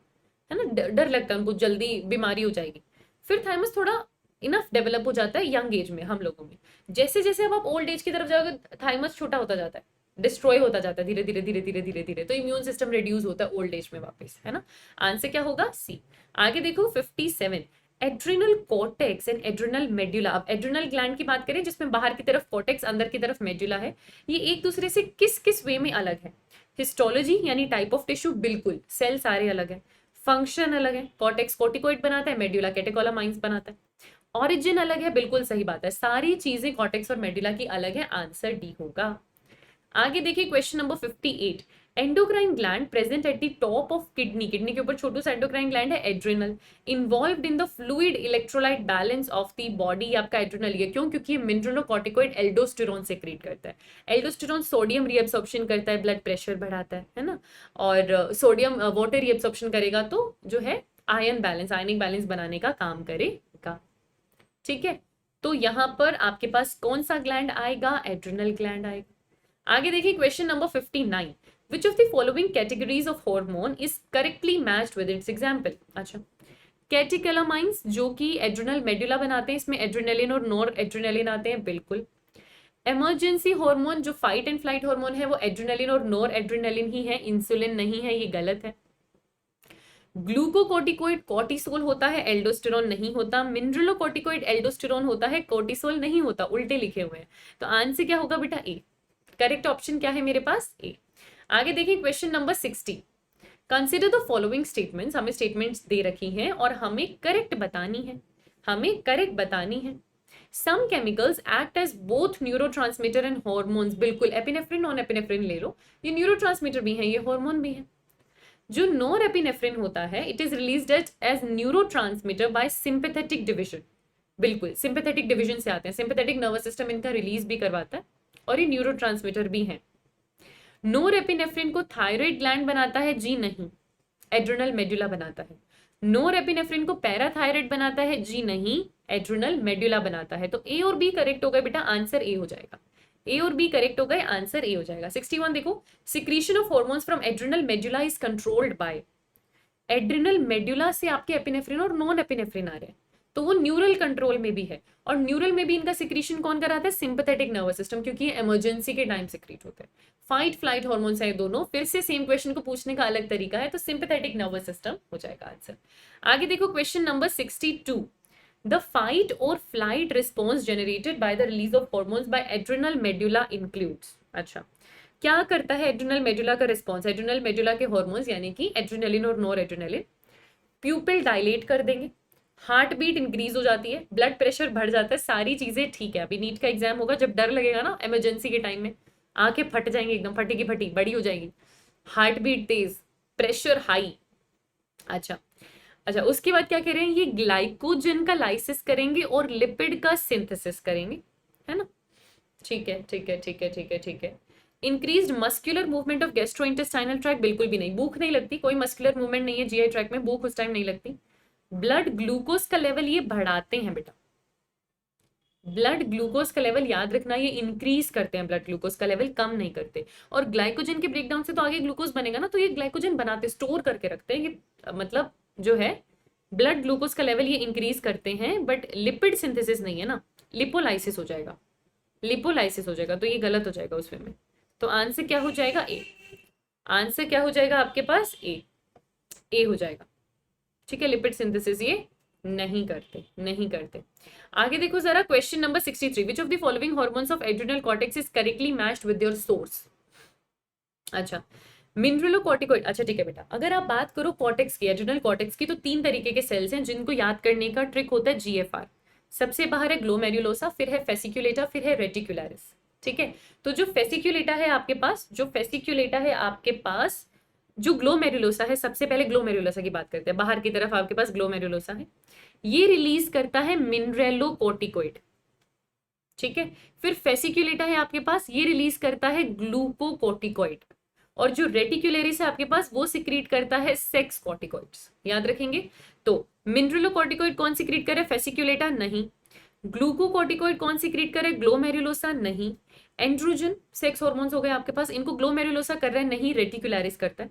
है ना, डर लगता है उनको जल्दी बीमारी हो जाएगी। फिर थाइमस थोड़ा इनफ डेवलप हो जाता है यंग एज में हम लोगों में, जैसे जैसे अब आप ओल्ड एज की तरफ जाओगे थाइमस छोटा होता जाता है, डिस्ट्रॉय होता जाता है धीरे धीरे धीरे धीरे धीरे धीरे, तो इम्यून सिस्टम रिड्यूस होता है ओल्ड एज में वापस, है ना। आंसर क्या होगा, सी। आगे देखो 57, adrenal cortex and adrenal medulla. अब एड्रिनल ग्लैंड की बात करें जिसमें बाहर की तरफ कॉर्टेक्स अंदर की तरफ मेड्यूला है, ये एक दूसरे से किस किस वे में अलग है, हिस्टोलॉजी यानी टाइप ऑफ टिश्यू, बिल्कुल, सेल सारे अलग है, फंक्शन अलग है, कॉर्टेक्स कोर्टिकोइड बनाता है, मेड्यूला कैटेकोलामाइंस बनाता है, ऑरिजिन अलग है, बिल्कुल सही बात है, सारी चीजें कॉर्टेक्स और मेड्यूला की अलग है, आंसर डी होगा। आगे देखिए question number 58, endocrine gland present at the top of kidney, kidney के ऊपर छोटू सा एंडोक्राइन ग्लैंड है, adrenal, involved in the fluid electrolyte balance of the body, आपका एड्रिनल, ये क्यों, क्योंकि ये मिनरलोकॉर्टिकोइड एल्डोस्टेरोन सेक्रेट करता है। एल्डोस्टेरोन सोडियम रीअब्सॉर्प्शन करता है, ब्लड प्रेशर बढ़ाता है ना, और सोडियम वाटर रीअब्सॉर्प्शन करेगा तो जो है आयन बैलेंस, आयनिक बैलेंस बनाने का काम करेगा। ठीक है, तो यहाँ पर आपके पास कौन सा ग्लैंड आएगा, एड्रिनल ग्लैंड आएगा। आगे देखिए question number 59, which of the following categories of hormone is correctly matched with its example. अच्छा, कैटेकोलामाइंस जो कि एड्रिनल मेडुला बनाते हैं, इसमें एड्रिनलिन और नॉर एड्रिनलिन आते हैं, बिल्कुल। इमरजेंसी हार्मोन जो फाइट एंड फ्लाइट हार्मोन है वो एड्रिनलिन और नॉर एड्रिनलिन ही है, इंसुलिन नहीं है, ये गलत है। ग्लूकोकॉर्टिकोइड कॉर्टिसोल होता है, एल्डोस्टेरोन नहीं होता। मिनरलोकॉर्टिकोइड एल्डोस्टेरोन होता है, कॉर्टिसोल नहीं होता, उल्टे लिखे हुए हैं, तो आंसर क्या होगा बेटा, ए। करेक्ट ऑप्शन क्या है मेरे पास, ए। आगे देखिए question number 60, consider the following statements, हमें स्टेटमेंट्स दे रखी हैं और हमें करेक्ट बतानी है, हमें करेक्ट बतानी है। Some chemicals act as both neurotransmitter and hormones, बिल्कुल, एपिनेफ्रिन नॉन एपिनेफ्रिन ले लो, ये न्यूरोट्रांसमीटर भी है, ये हार्मोन भी है। जो नॉर एपिनेफ्रिन होता है it is released as neurotransmitter by sympathetic division, बिल्कुल सिंपैथेटिक डिवीजन से आते हैं, सिंपैथेटिक नर्वस सिस्टम इनका रिलीज भी करवाता है और ये न्यूरोट्रांसमीटर भी है। नोरेपिनेफ्रिन को थायराइड ग्लैंड बनाता है, जी नहीं, एड्रिनल मेडुला बनाता है। नोरेपिनेफ्रिन को पैराथायराइड बनाता है, जी नहीं, एड्रिनल मेडुला बनाता है। तो ए और बी करेक्ट हो गए बेटा, आंसर ए हो जाएगा, ए और बी करेक्ट हो गए, आंसर ए हो जाएगा। 61 देखो, secretion of hormones from adrenal medulla is controlled by, adrenal medulla से आपके एपिनेफ्रिन और नॉन एपिनेफ्रिन आ रहे हैं, तो वो न्यूरल कंट्रोल में भी है। और न्यूरल में भी इनका सिक्रीशन कौन कराता है? सिंपैथेटिक नर्वस सिस्टम, क्योंकि ये इमरजेंसी के टाइम सिक्रीट होते हैं। फाइट फ्लाइट हार्मोन्स है दोनों। फिर से सेम क्वेश्चन को पूछने का अलग तरीका है, तो सिंपैथेटिक नर्वस सिस्टम हो जाएगा आंसर। आगे देखो क्वेश्चन नंबर 62। द फाइट और flight response generated by the release of hormones by adrenal medulla includes. अच्छा, क्या करता है एड्रिनल मेडुला का रिस्पॉन्स? एड्रिनल मेडुला के हॉर्मोन्स यानी कि एड्रिनलिन और नॉर एड्रिनलिन प्यूपिल डायलेट कर देंगे, हार्ट बीट इंक्रीज हो जाती है, ब्लड प्रेशर बढ़ जाता है, सारी चीजें ठीक है। अभी नीट का एग्जाम होगा, जब डर लगेगा ना इमरजेंसी के टाइम में, आंखें फट जाएंगी एकदम, फटी की फटी बड़ी हो जाएगी, हार्ट बीट तेज, प्रेशर हाई। अच्छा अच्छा, उसके बाद क्या कह रहे हैं? ये ग्लाइकोजन का लाइसिस करेंगे और लिपिड का सिंथेसिस करेंगे, है ना? ठीक है ठीक है ठीक है ठीक है ठीक है। Increase muscular movement of gastrointestinal tract, बिल्कुल भी नहीं, भूख नहीं लगती, कोई मस्कुलर मूवमेंट नहीं है जीआई ट्रैक्ट में, भूख उस टाइम नहीं लगती। ब्लड ग्लूकोज का लेवल ये बढ़ाते हैं बेटा, ब्लड ग्लूकोज का लेवल याद रखना, ये इंक्रीज करते हैं, ब्लड ग्लूकोज का लेवल कम नहीं करते। और ग्लाइकोजन के ब्रेकडाउन से तो आगे ग्लूकोज बनेगा ना, तो ये ग्लाइकोजन बनाते, स्टोर करके रखते हैं ये, मतलब जो है ब्लड ग्लूकोज का लेवल ये इंक्रीज करते हैं, बट लिपिड सिंथेसिस नहीं है ना, लिपोलाइसिस हो जाएगा, लिपोलाइसिस हो जाएगा, तो ये गलत हो जाएगा उसमें में। तो आंसर क्या हो जाएगा? ए। आंसर क्या हो जाएगा आपके पास? ए, ए हो जाएगा। ठीक है, लिपिड सिंथेसिस ये नहीं करते, नहीं करते। आगे देखो जरा question number 63। Which of the following hormones of adrenal cortex is correctly matched with your source? अच्छा, मिनरलोकॉर्टिकॉइड। अच्छा ठीक है बेटा, अगर आप बात करो कॉर्टेक्स की, एड्रिनल कॉर्टेक्स की, तो 3 तरीके के सेल्स हैं जिनको याद करने का ट्रिक होता है जीएफआर। सबसे बाहर है ग्लोमेरुलोसा, फिर है फेसिक्यूलेटा, फिर है रेटिकुलरिस। ठीक है, तो जो फेसिक्यूलेटा है आपके पास, जो फेसिक्यूलेटा है आपके पास, जो ग्लोमेरुलोसा है, सबसे पहले ग्लोमेरुलोसा की बात करते हैं, बाहर की तरफ आपके पास ग्लोमेरुलोसा है, ये रिलीज करता है मिनरेलोकॉर्टिकॉइड। ठीक है, फिर फेसिक्यूलेटा है आपके पास, ये रिलीज करता है ग्लूकोकॉर्टिकॉइड, और जो रेटिकुलरिस है आपके पास, वो सिक्रीट करता है सेक्स कॉर्टिकॉइड्स। याद रखेंगे, तो मिनरेलोकॉर्टिकॉइड कौन सिक्रीट करे? फेसिक्यूलेटा नहीं। ग्लूकोकॉर्टिकॉइड कौन सिक्रीट करे? ग्लोमेरुलोसा नहीं। एंड्रोजन सेक्स हार्मोन्स हो गए आपके पास, इनको ग्लोमेरुलोसा कर रहा है नहीं, रेटिकुलरिस करता है।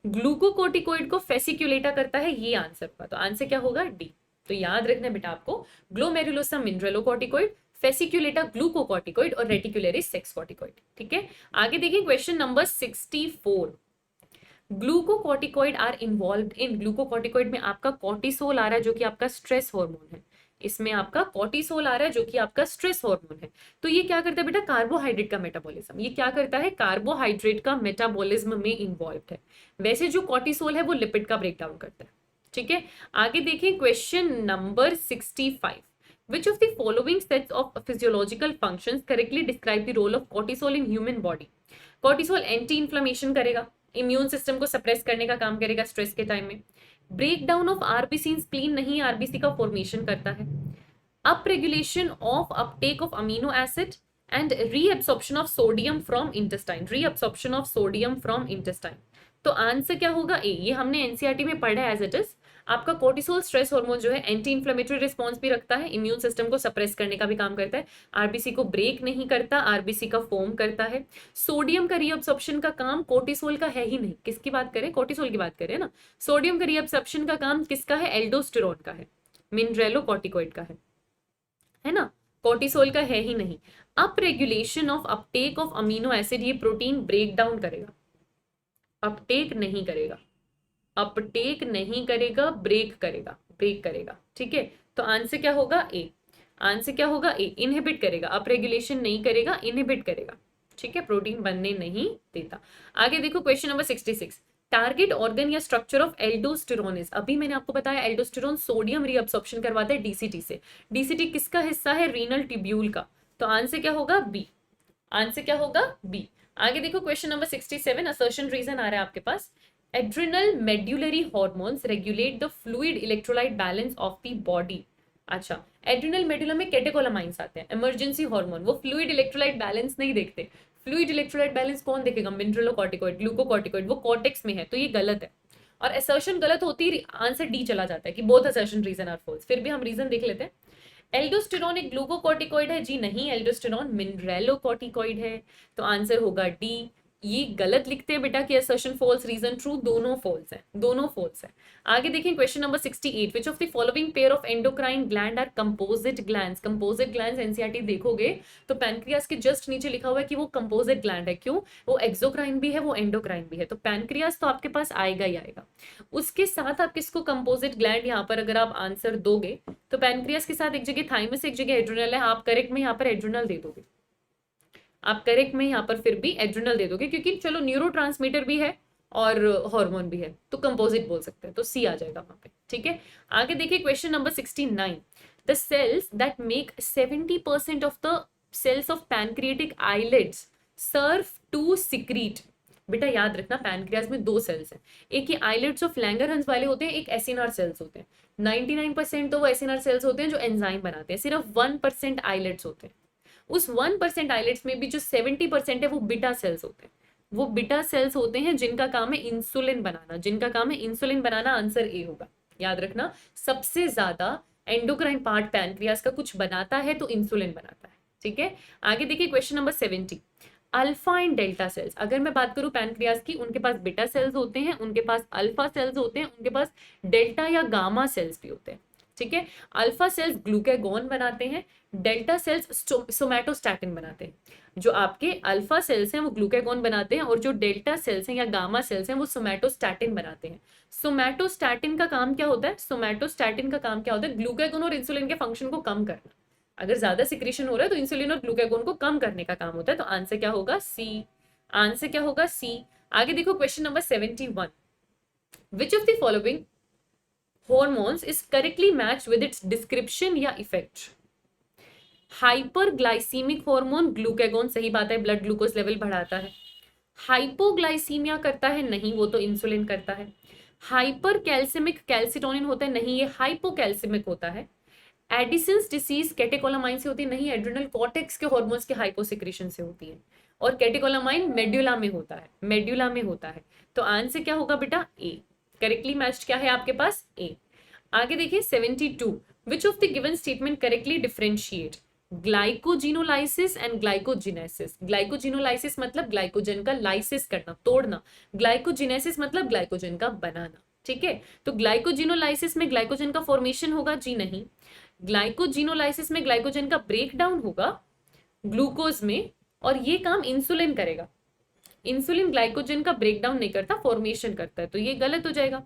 ग्लूकोकॉर्टिकॉइड को फेसिक्यूलेटा करता है, ये आंसर होगा। तो आंसर क्या होगा? डी। तो याद रखना बेटा आपको, ग्लोमेरुलोसा मिनरेलोकॉर्टिकॉइड, फेसिक्यूलेटा ग्लूकोकॉर्टिकॉइड और रेटिकुलरिस सेक्स कॉर्टिकॉइड। ठीक है, आगे देखिए question number 64। Glucocorticoid are involve in, glucocorticoid में आपका कॉर्टिसोल आ रहा है जो कि आपका स्ट्रेस हार्मोन है, इसमें आपका कॉर्टिसोल आ रहा है जो कि आपका स्ट्रेस हार्मोन है। तो ये क्या करता है बेटा? कार्बोहाइड्रेट का मेटाबॉलिज्म, ये क्या करता है? कार्बोहाइड्रेट का मेटाबॉलिज्म में इन्वॉल्व है। वैसे जो कॉर्टिसोल है वो लिपिड का ब्रेकडाउन करता है। ठीक है, आगे देखें question number 65। Which of the following sets of physiological functions correctly describe the role of cortisol in human body? Cortisol anti inflammation करेगा, इम्यून सिस्टम को सप्रेस करने का काम करेगा स्ट्रेस के टाइम में। Break down of RBC in spleen नहीं, RBC का फॉर्मेशन करता है। Up regulation of uptake of amino acid and reabsorption of sodium from intestine, reabsorption of sodium from intestine. तो आंसर क्या होगा? ए। ये हमने एनसीईआरटी में पढ़ा है एज इट इज। आपका कोर्टिसोल स्ट्रेस हार्मोन जो है एंटी इन्फ्लेमेटरी रिस्पॉन्स भी रखता है, इम्यून सिस्टम को सप्रेस करने का भी काम करता है, आरबीसी को ब्रेक नहीं करता, आरबीसी का फॉर्म करता है। सोडियम का रीअब्सॉर्प्शन का काम कोर्टिसोल का है ही नहीं, किसकी बात करें? कोर्टिसोल की बात करें ना। सोडियम का रीअब्सॉर्प्शन का काम किसका है? एल्डोस्टेरोन का है, मिनरेलोकॉर्टिकॉइड का है ना, कोर्टिसोल का है ही नहीं। Up regulation of uptake of amino acid, ये प्रोटीन ब्रेक डाउन करेगा, अपटेक नहीं करेगा, अपटेक नहीं करेगा, ब्रेक करेगा, ब्रेक करेगा। ठीक है, तो आंसर क्या होगा? ए। आंसर क्या होगा? ए। इनहिबिट करेगा, अप रेगुलेशन नहीं करेगा, इनहिबिट करेगा। ठीक है, प्रोटीन बनने नहीं देता। आगे देखो क्वेश्चन नंबर 66। टारगेट ऑर्गन या स्ट्रक्चर ऑफ एल्डोस्टेरोन इज, अभी मैंने आपको बताया एल्डोस्टेरोन सोडियम रीअब्सॉर्प्शन करवाता है डीसीटी से। डीसीटी किसका हिस्सा है? रीनल ट्यूब्यूल का। तो आंसर क्या होगा? बी। आंसर क्या होगा? बी। आगे देखो क्वेश्चन नंबर 67। असर्शन रीजन आ रहा है आपके पास। Adrenal medullary hormones regulate the fluid electrolyte balance of the body. अच्छा, एड्रिनल मेडुला में कैटेकोलामाइंस आते हैं, इमरजेंसी हार्मोन, वो फ्लूइड इलेक्ट्रोलाइट बैलेंस नहीं देखते। फ्लूइड इलेक्ट्रोलाइट बैलेंस कौन देखेगा? मिनरलोकॉर्टिकॉइड, ग्लूकोकॉर्टिकॉइड, वो कॉर्टेक्स में है, तो ये गलत है। और असर्शन गलत होती है, आंसर डी चला जाता है कि both assertion reason are false. फिर भी हम रीजन देख लेते हैं। एल्डोस्टेरोन एक ग्लूकोकॉर्टिकॉइड है जी नहीं, एल्डोस्टेरोन मिनरेलोकॉर्टिकॉइड है, तो आंसर होगा डी। ये गलत लिखते हैं बेटा कि असर्शन फॉल्स, रीजन ट्रू, दोनों फॉल्स है, दोनों फॉल्स है। आगे देखें question number 68, which of the following pair of endocrine gland are composite glands. Composite glands NCERT देखोगे तो पैनक्रियास के जस्ट नीचे लिखा हुआ है कि वो कंपोजिट ग्लैंड है। क्यों? वो एक्सोक्राइन भी है, वो एंडोक्राइन भी है, तो पैनक्रियास तो आपके पास आएगा ही आएगा। उसके साथ आप किसको कंपोजिट ग्लैंड यहाँ पर अगर आप आंसर दोगे तो पैनक्रियास के साथ एक जगह थाइमस एक जगह एड्रिनल है, आप करेक्ट में यहाँ पर एड्रिनल दे दोगे, आप करेक्ट में यहाँ पर फिर भी एड्रिनल दे दोगे, क्योंकि चलो न्यूरोट्रांसमीटर भी है और हार्मोन भी है, तो कंपोजिट बोल सकते हैं, तो सी आ जाएगा वहां पे। ठीक है, आगे देखिए question number 69, the cells that make 70% of the cells of pancreatic islets serve to secrete. बेटा याद रखना पैनक्रियाज में दो सेल्स हैं, एक ये आइलेट्स ऑफ लैंगरहंस वाले होते हैं, एक एसिनार सेल्स होते हैं। 99% तो वो एसिनार सेल्स होते हैं जो एंजाइम बनाते हैं, सिर्फ 1% आइलेट्स होते हैं। उस 1% आइलेट्स में भी जो 70% है वो बीटा सेल्स होते हैं। वो बीटा सेल्स होते हैं जिनका काम है इंसुलिन बनाना, जिनका काम है इंसुलिन बनाना, आंसर ए होगा। याद रखना सबसे ज्यादा एंडोक्राइन पार्ट पैनक्रियास का कुछ बनाता है तो इंसुलिन बनाता है। ठीक है, आगे देखिए question number 70, alpha and delta sales. अगर मैं बात करूं पैनक्रियास की, उनके पास बीटा सेल्स होते हैं, उनके पास अल्फा सेल्स होते हैं, उनके पास डेल्टा या गामा सेल्स भी होते हैं। ठीक है, अल्फा सेल्स ग्लूकागोन बनाते हैं, डेल्टा सेल्स सोमैटोस्टैटिन बनाते हैं। जो आपके अल्फा सेल्स हैं वो ग्लूकागोन बनाते हैं और जो डेल्टा सेल्स हैं या गामा सेल्स हैं वो सोमैटोस्टैटिन बनाते हैं। सोमैटोस्टैटिन का काम क्या होता है? सोमैटोस्टैटिन का काम क्या होता है? ग्लूकागोन और इंसुलिन के फंक्शन को कम करना। अगर ज्यादा सिक्रीशन हो रहा है तो इंसुलिन और ग्लूकागोन को कम करने का काम होता है, तो आंसर क्या होगा? सी। आंसर क्या होगा? सी। आगे देखो question number 71, which of the following hormones is correctly matched with its description या effect? हाइपरग्लाइसीमिक हार्मोन ग्लूकागोन, सही बात है, ब्लड ग्लूकोज लेवल बढ़ाता है। हाइपोग्लाइसीमिया करता है? नहीं, वो तो इंसुलिन करता है। हाइपर कैल्सिमिक कैल्सिटोनिन होता है? नहीं, ये हाइपोकैल्सिमिक होता है। एडिसन्स डिसीज कैटेकोलामाइन से होती है? नहीं, एड्रिनल कॉर्टेक्स के हार्मोन्स के हाइपोसिक्रेशन से होती है। और कैटेकोलामाइन मेड्यूला में होता है, मेड्यूला में होता है। तो आंसर क्या होगा बेटा? ए। करेक्टली मैच्ड क्या है आपके पास? ए। आगे देखिए 72, विच of the given statement correctly differentiate glycogenolysis and glycogenesis. Glycogenolysis मतलब ग्लाइकोजन का लाइसिस करना, तोड़ना। ग्लाइकोजिनेसिस मतलब ग्लाइकोजन का बनाना। ठीक है, तो ग्लाइकोजिनोलाइसिस में ग्लाइकोजन का फॉर्मेशन होगा? जी नहीं, ग्लाइकोजिनोलाइसिस में ग्लाइकोजन का ब्रेकडाउन होगा ग्लूकोज में, और ये काम इंसुलिन करेगा। इंसुलिन ग्लाइकोजन का ब्रेकडाउन नहीं करता, फॉर्मेशन करता है, तो ये गलत हो जाएगा।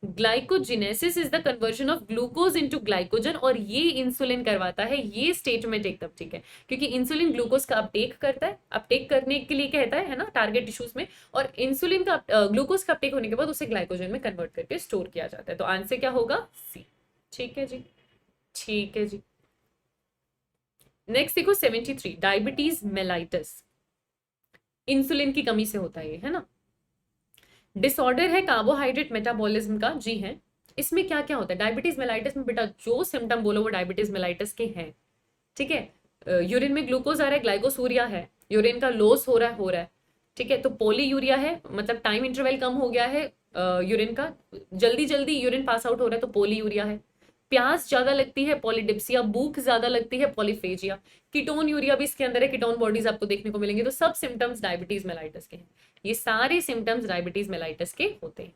Glycogenesis is the conversion of glucose into glycogen, और ये इंसुलिन करवाता है। ये स्टेटमेंट एकदम ठीक है, क्योंकि इंसुलिन ग्लूकोज का अपटेक करता है, अपटेक करने के लिए कहता है ना, टारगेट टिश्यूज में, और इंसुलिन का ग्लूकोज का अपटेक होने के बाद उसे ग्लाइकोजन में कन्वर्ट करके स्टोर किया जाता है। तो आंसर क्या होगा? सी। ठीक है जी, ठीक है जी। नेक्स्ट देखो 73, डायबिटीज मेलाइटस। इंसुलिन की कमी से होता है ये, है ना। डिसऑर्डर है कार्बोहाइड्रेट मेटाबॉलिज्म का, जी है। इसमें क्या क्या होता है डायबिटीज मेलाइटिस में? बेटा जो सिम्टम बोलो वो डायबिटीज मेलाइटिस के हैं। ठीक है, यूरिन में ग्लूकोज आ रहा है, ग्लाइकोसूरिया है, यूरिन का लॉस हो रहा है। ठीक है, तो पॉलीयूरिया है, मतलब टाइम इंटरवल कम हो गया है यूरिन का, जल्दी जल्दी यूरिन पास आउट हो रहा है, तो पॉलीयूरिया है। प्यास ज्यादा लगती है, पॉलीडिप्सिया। भूख ज्यादा लगती है, पॉलीफेजिया। कीटोन यूरिया भी इसके अंदर है, कीटोन बॉडीज आपको देखने को मिलेंगे। तो सब सिम्टम्स डायबिटीज मेलाइटिस के हैं, ये सारे सिम्टम्स डायबिटीज मेलाइटिस के होते हैं।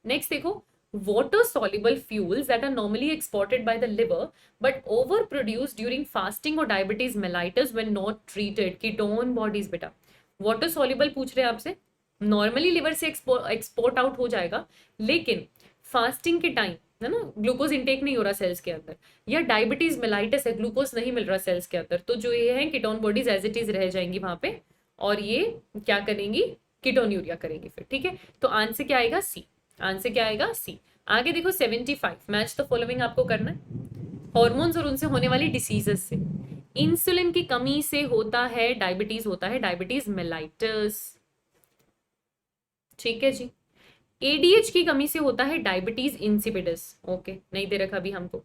नेक्स्ट देखो, water soluble fuels that are normally exported by the liver but overproduced during fasting or diabetes mellitus when not treated. Ketone bodies बेटा वाटर सॉल्युबल पूछ रहे हैं आपसे, नॉर्मली लिवर से एक्सपोर्ट आउट हो जाएगा, लेकिन फास्टिंग के टाइम है ना, ग्लूकोज इंटेक नहीं हो रहा सेल्स के अंदर, या डायबिटीज मेलाइटिस है, ग्लूकोज नहीं मिल रहा सेल्स के अंदर, तो जो ये है ketone bodies as it is रह जाएंगी वहां पे, और ये क्या करेंगी? कीटोन यूरिया करेंगी फिर। ठीक है, तो आंसर क्या आएगा? सी। आंसर क्या आएगा? सी। आगे देखो 75, मैच द फॉलोइंग आपको करना है, हॉर्मोन्स और उनसे होने वाली डिसीजेस से। इंसुलिन की कमी से होता है डायबिटीज, होता है डायबिटीज मेलाइटस। ठीक है जी। एडीएच की कमी से होता है डायबिटीज इंसिपिडस। ओके, नहीं दे रखा अभी हमको।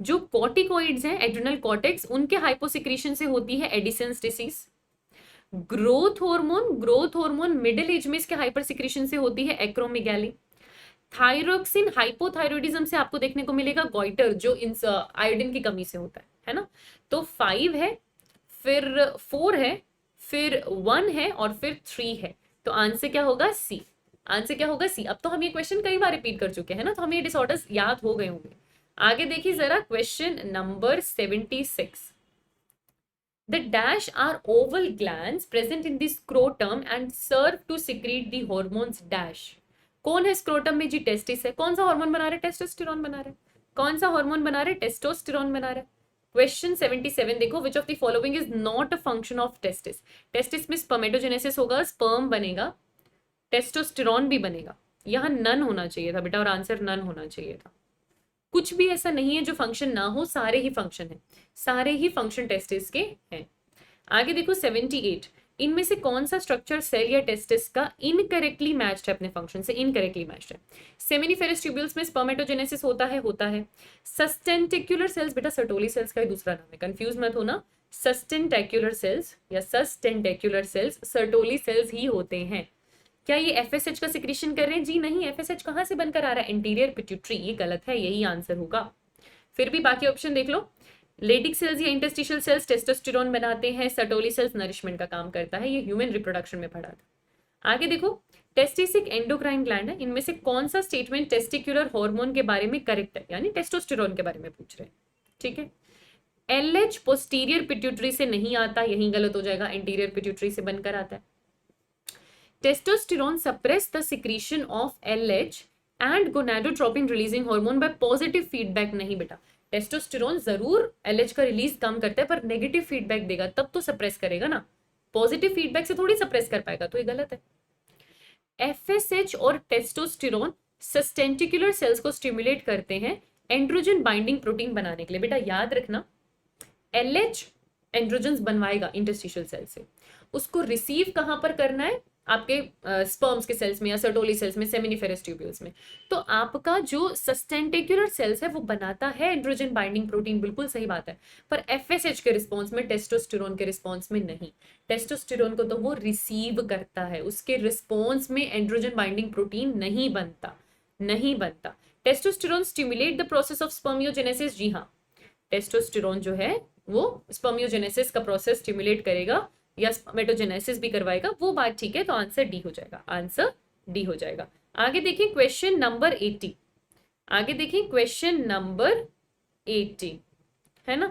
जो कॉर्टिकोइड्स हैं एड्रिनल कॉर्टेक्स, उनके हाइपोसिक्रीशन से होती है Edison's disease. Growth hormone middle age में इसके हाइपर सिक्रीशन से होती है एक्रोमेगाली। थायरोक्सिन हाइपोथायरॉयडिज्म से आपको देखने को मिलेगा गॉइटर, जो आयोडीन की कमी से होता है ना। तो 5 है, फिर 4 है, फिर 1 है, और फिर 3 है। तो आंसर क्या होगा? सी। आंसर क्या होगा? सी। अब तो हम ये क्वेश्चन कई बार रिपीट कर चुके हैं ना, तो हमें ये डिसऑर्डर्स याद हो गए होंगे। आगे देखिए जरा question number 76। The dash are oval glands present in the scrotum and serve to secrete the hormones dash. कौन है स्क्रोटम में? जी टेस्टिस है। कौन सा हार्मोन बना रहे हैं? टेस्टोस्टेरोन बना रहे हैं। कौन सा हार्मोन बना रहे हैं? टेस्टोस्टेरोन बना रहे हैं। क्वेश्चन 77 देखो, which of the following is not a function of testis? Testis में स्पर्मेटोजेनेसिस होगा, स्पर्म बनेगा, टेस्टोस्टेरोन भी बनेगा। यहाँ नन होना चाहिए था बेटा, और आंसर नन होना चाहिए था। कुछ भी ऐसा नहीं है जो फंक्शन ना हो, सारे ही फंक्शन है, सारे ही फंक्शन टेस्टिस के हैं। आगे देखो 78। इनमें से कौन सा स्ट्रक्चर सेल या टेस्टिस का इनकरेक्टली मैच्ड है, अपने फंक्शन से इनकरेक्टली मैच्ड है? सेमिनिफेरस ट्यूब्यूल्स में स्पर्मेटोजेनेसिस होता है, होता है। सस्टेंटिकुलर सेल्स, बेटा सर्टोली सेल्स का ही दूसरा नाम है, कंफ्यूज मत होना। सस्टेंटेक्युलर सेल्स या सस्टेंटेक्युलर सेल्स सर्टोली सेल्स ही होते हैं। क्या ये एफएसएच का सिक्रीशन कर रहे हैं? जी नहीं। एफएसएच कहां से बनकर आ रहा है? Interior pituitary. ये गलत है, यही आंसर होगा। फिर भी बाकी ऑप्शन देख लो। लेडिक सेल्स या इंटरस्टिशियल सेल्स टेस्टोस्टेरोन बनाते हैं, सर्टोली सेल्स नरिशमेंट का काम करता है, ये ह्यूमन रिप्रोडक्शन में पढ़ा था। आगे देखो, टेस्टिस एक एंडोक्राइन ग्लैंड है, इनमें से कौन सा स्टेटमेंट टेस्टिकुलर हार्मोन के बारे में करेक्ट है? यानी टेस्टोस्टेरोन के बारे में पूछ रहे हैं, ठीक है। एलएच पोस्टीरियर पिट्यूटरी से नहीं आता, यही गलत हो जाएगा, इंटीरियर पिट्यूटरी से बनकर आता है। Testosterone suppress the secretion of LH and gonadotropin releasing hormone bye positive feedback. नहीं बेटा, टेस्टोस्टेरोन जरूर एलएच का रिलीज कम करता है, पर नेगेटिव फीडबैक देगा तब तो सप्रेस करेगा ना, पॉजिटिव फीडबैक से थोड़ी सप्रेस कर पाएगा, तो ये गलत है। एफएसएच और टेस्टोस्टेरोन सस्टेंटिकुलर सेल्स को स्टिमुलेट करते हैं एंड्रोजन बाइंडिंग प्रोटीन बनाने के लिए। बेटा याद रखना, एलएच एंड्रोजन्स बनवाएगा इंटरस्टिशियल सेल से, उसको रिसीव कहां पर करना है? आपके स्पर्म्स के सेल्स में या सर्टोली सेल्स में, सेमिनिफेरस ट्यूब्यूल्स में। तो आपका जो सस्टेंटिकुलर सेल्स है वो बनाता है एंड्रोजन बाइंडिंग प्रोटीन, बिल्कुल सही बात है, पर एफएसएच के रिस्पॉन्स में, टेस्टोस्टेरोन के रिस्पॉन्स में नहीं। टेस्टोस्टेरोन को तो वो रिसीव करता है, उसके रिस्पॉन्स में एंड्रोजन बाइंडिंग प्रोटीन नहीं बनता, नहीं बनता। Testosterone stimulate the process of spermiogenesis. जी हाँ, टेस्टोस्टेरोन जो है वो स्पर्मियोजेनेसिस का प्रोसेस स्टिमुलेट करेगा या स्पर्मेटोजेनेसिस भी करवाएगा, वो बात ठीक है, तो आंसर डी हो जाएगा, आंसर डी हो जाएगा। आगे देखिए क्वेश्चन नंबर 80। आगे देखिए क्वेश्चन नंबर 80 है ना,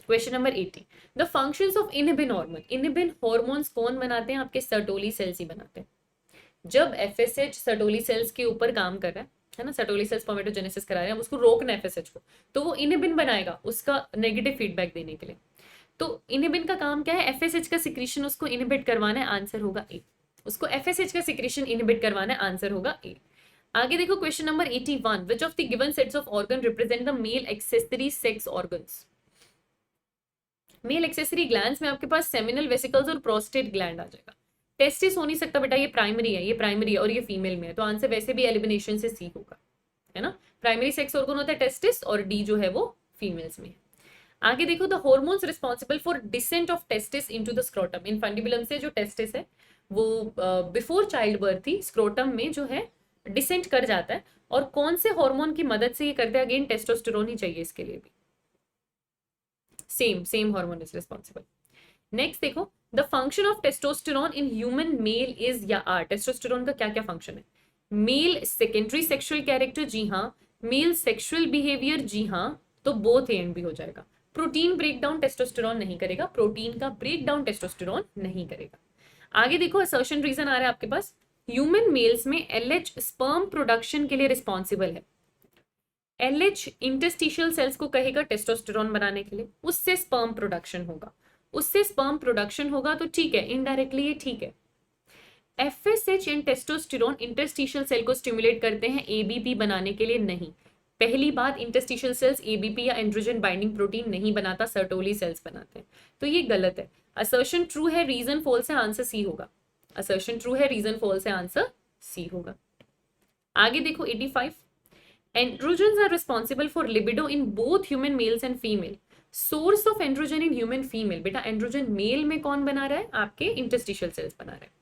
question number 80। The functions of inhibin hormone. Inhibin hormones कौन बनाते हैं? आपके सर्टोली सेल्स ही बनाते हैं। जब एफएसएच सर्टोली सेल्स के ऊपर काम कर रहा है ना, सर्टोली सेल्स स्पर्मेटोजेनेसिस करा रहे हैं, उसको रोकना है एफएसएच को, तो वो इनहिबिन बनाएगा उसका नेगेटिव फीडबैक देने के लिए। तो इनहिबिन का काम क्या है? एफएसएच का सिक्रीशन उसको इनहिबिट करवाना है, आंसर होगा ए। उसको एफएसएच का सिक्रीशन इनहिबिट करवाना है, आंसर होगा ए। आगे देखो question number 81। Which of the given sets of organ represent the male accessory sex organs? Male accessory glands में आपके पास सेमिनल वेसिकल्स और प्रोस्टेट ग्लैंड आ जाएगा। टेस्टिस हो नहीं सकता बेटा, ये प्राइमरी है, ये प्राइमरी है और ये फीमेल में है, तो आंसर वैसे भी एलिमिनेशन से सी होगा, है ना। प्राइमरी सेक्स ऑर्गन होता है टेस्टिस, और डी जो है वो फीमेल्स में है। आगे देखो, the hormones responsible for descent of testis into the scrotum. Infundibulum से जो टेस्टिस है वो बिफोर चाइल्ड बर्थ ही स्क्रोटम में जो है डिसेंट कर जाता है, और कौन से हार्मोन की मदद से ये करते हैं? अगेन टेस्टोस्टेरोन ही चाहिए इसके लिए भी, same hormone is responsible. Next देखो, the function of testosterone in human male is या आर। टेस्टोस्टेरोन का क्या क्या फंक्शन है? मेल सेकेंडरी सेक्सुअल कैरेक्टर, जी हाँ। मेल सेक्सुअल बिहेवियर, जी हाँ, तो बोथ एंड भी हो जाएगा। प्रोटीन ब्रेकडाउन टेस्टोस्टेरोन नहीं करेगा, प्रोटीन का ब्रेकडाउन टेस्टोस्टेरोन नहीं करेगा। आगे देखो, असर्शन रीजन आ रहा है आपके पास, ह्यूमन मेल्स में एलएच स्पर्म प्रोडक्शन के लिए रिस्पॉन्सिबल है। एलएच इंटरस्टिशियल सेल्स को कहेगा टेस्टोस्टेरोन बनाने के लिए, उससे स्पर्म प्रोडक्शन होगा, उससे स्पर्म प्रोडक्शन होगा, तो ठीक है, इनडायरेक्टली ये ठीक है। FSH and testosterone interstitial cell को स्टिमुलेट करते हैं, एबीपी बनाने के लिए नहीं। पहली बात, इंटरस्टिशियल सेल्स एबीपी या एंड्रोजन बाइंडिंग प्रोटीन नहीं बनाता, सर्टोली सेल्स बनाते हैं, तो ये गलत है। असर्शन ट्रू है, रीजन फॉल्स है, आंसर सी होगा। असर्शन ट्रू है, रीजन फॉल्स है, आंसर सी होगा। आगे देखो 85। Androgens are responsible for libido in both human males and female. Source of androgen in human female. बेटा एंड्रोजन मेल में कौन बना रहा है? आपके इंटरस्टिशियल सेल्स बना रहे हैं।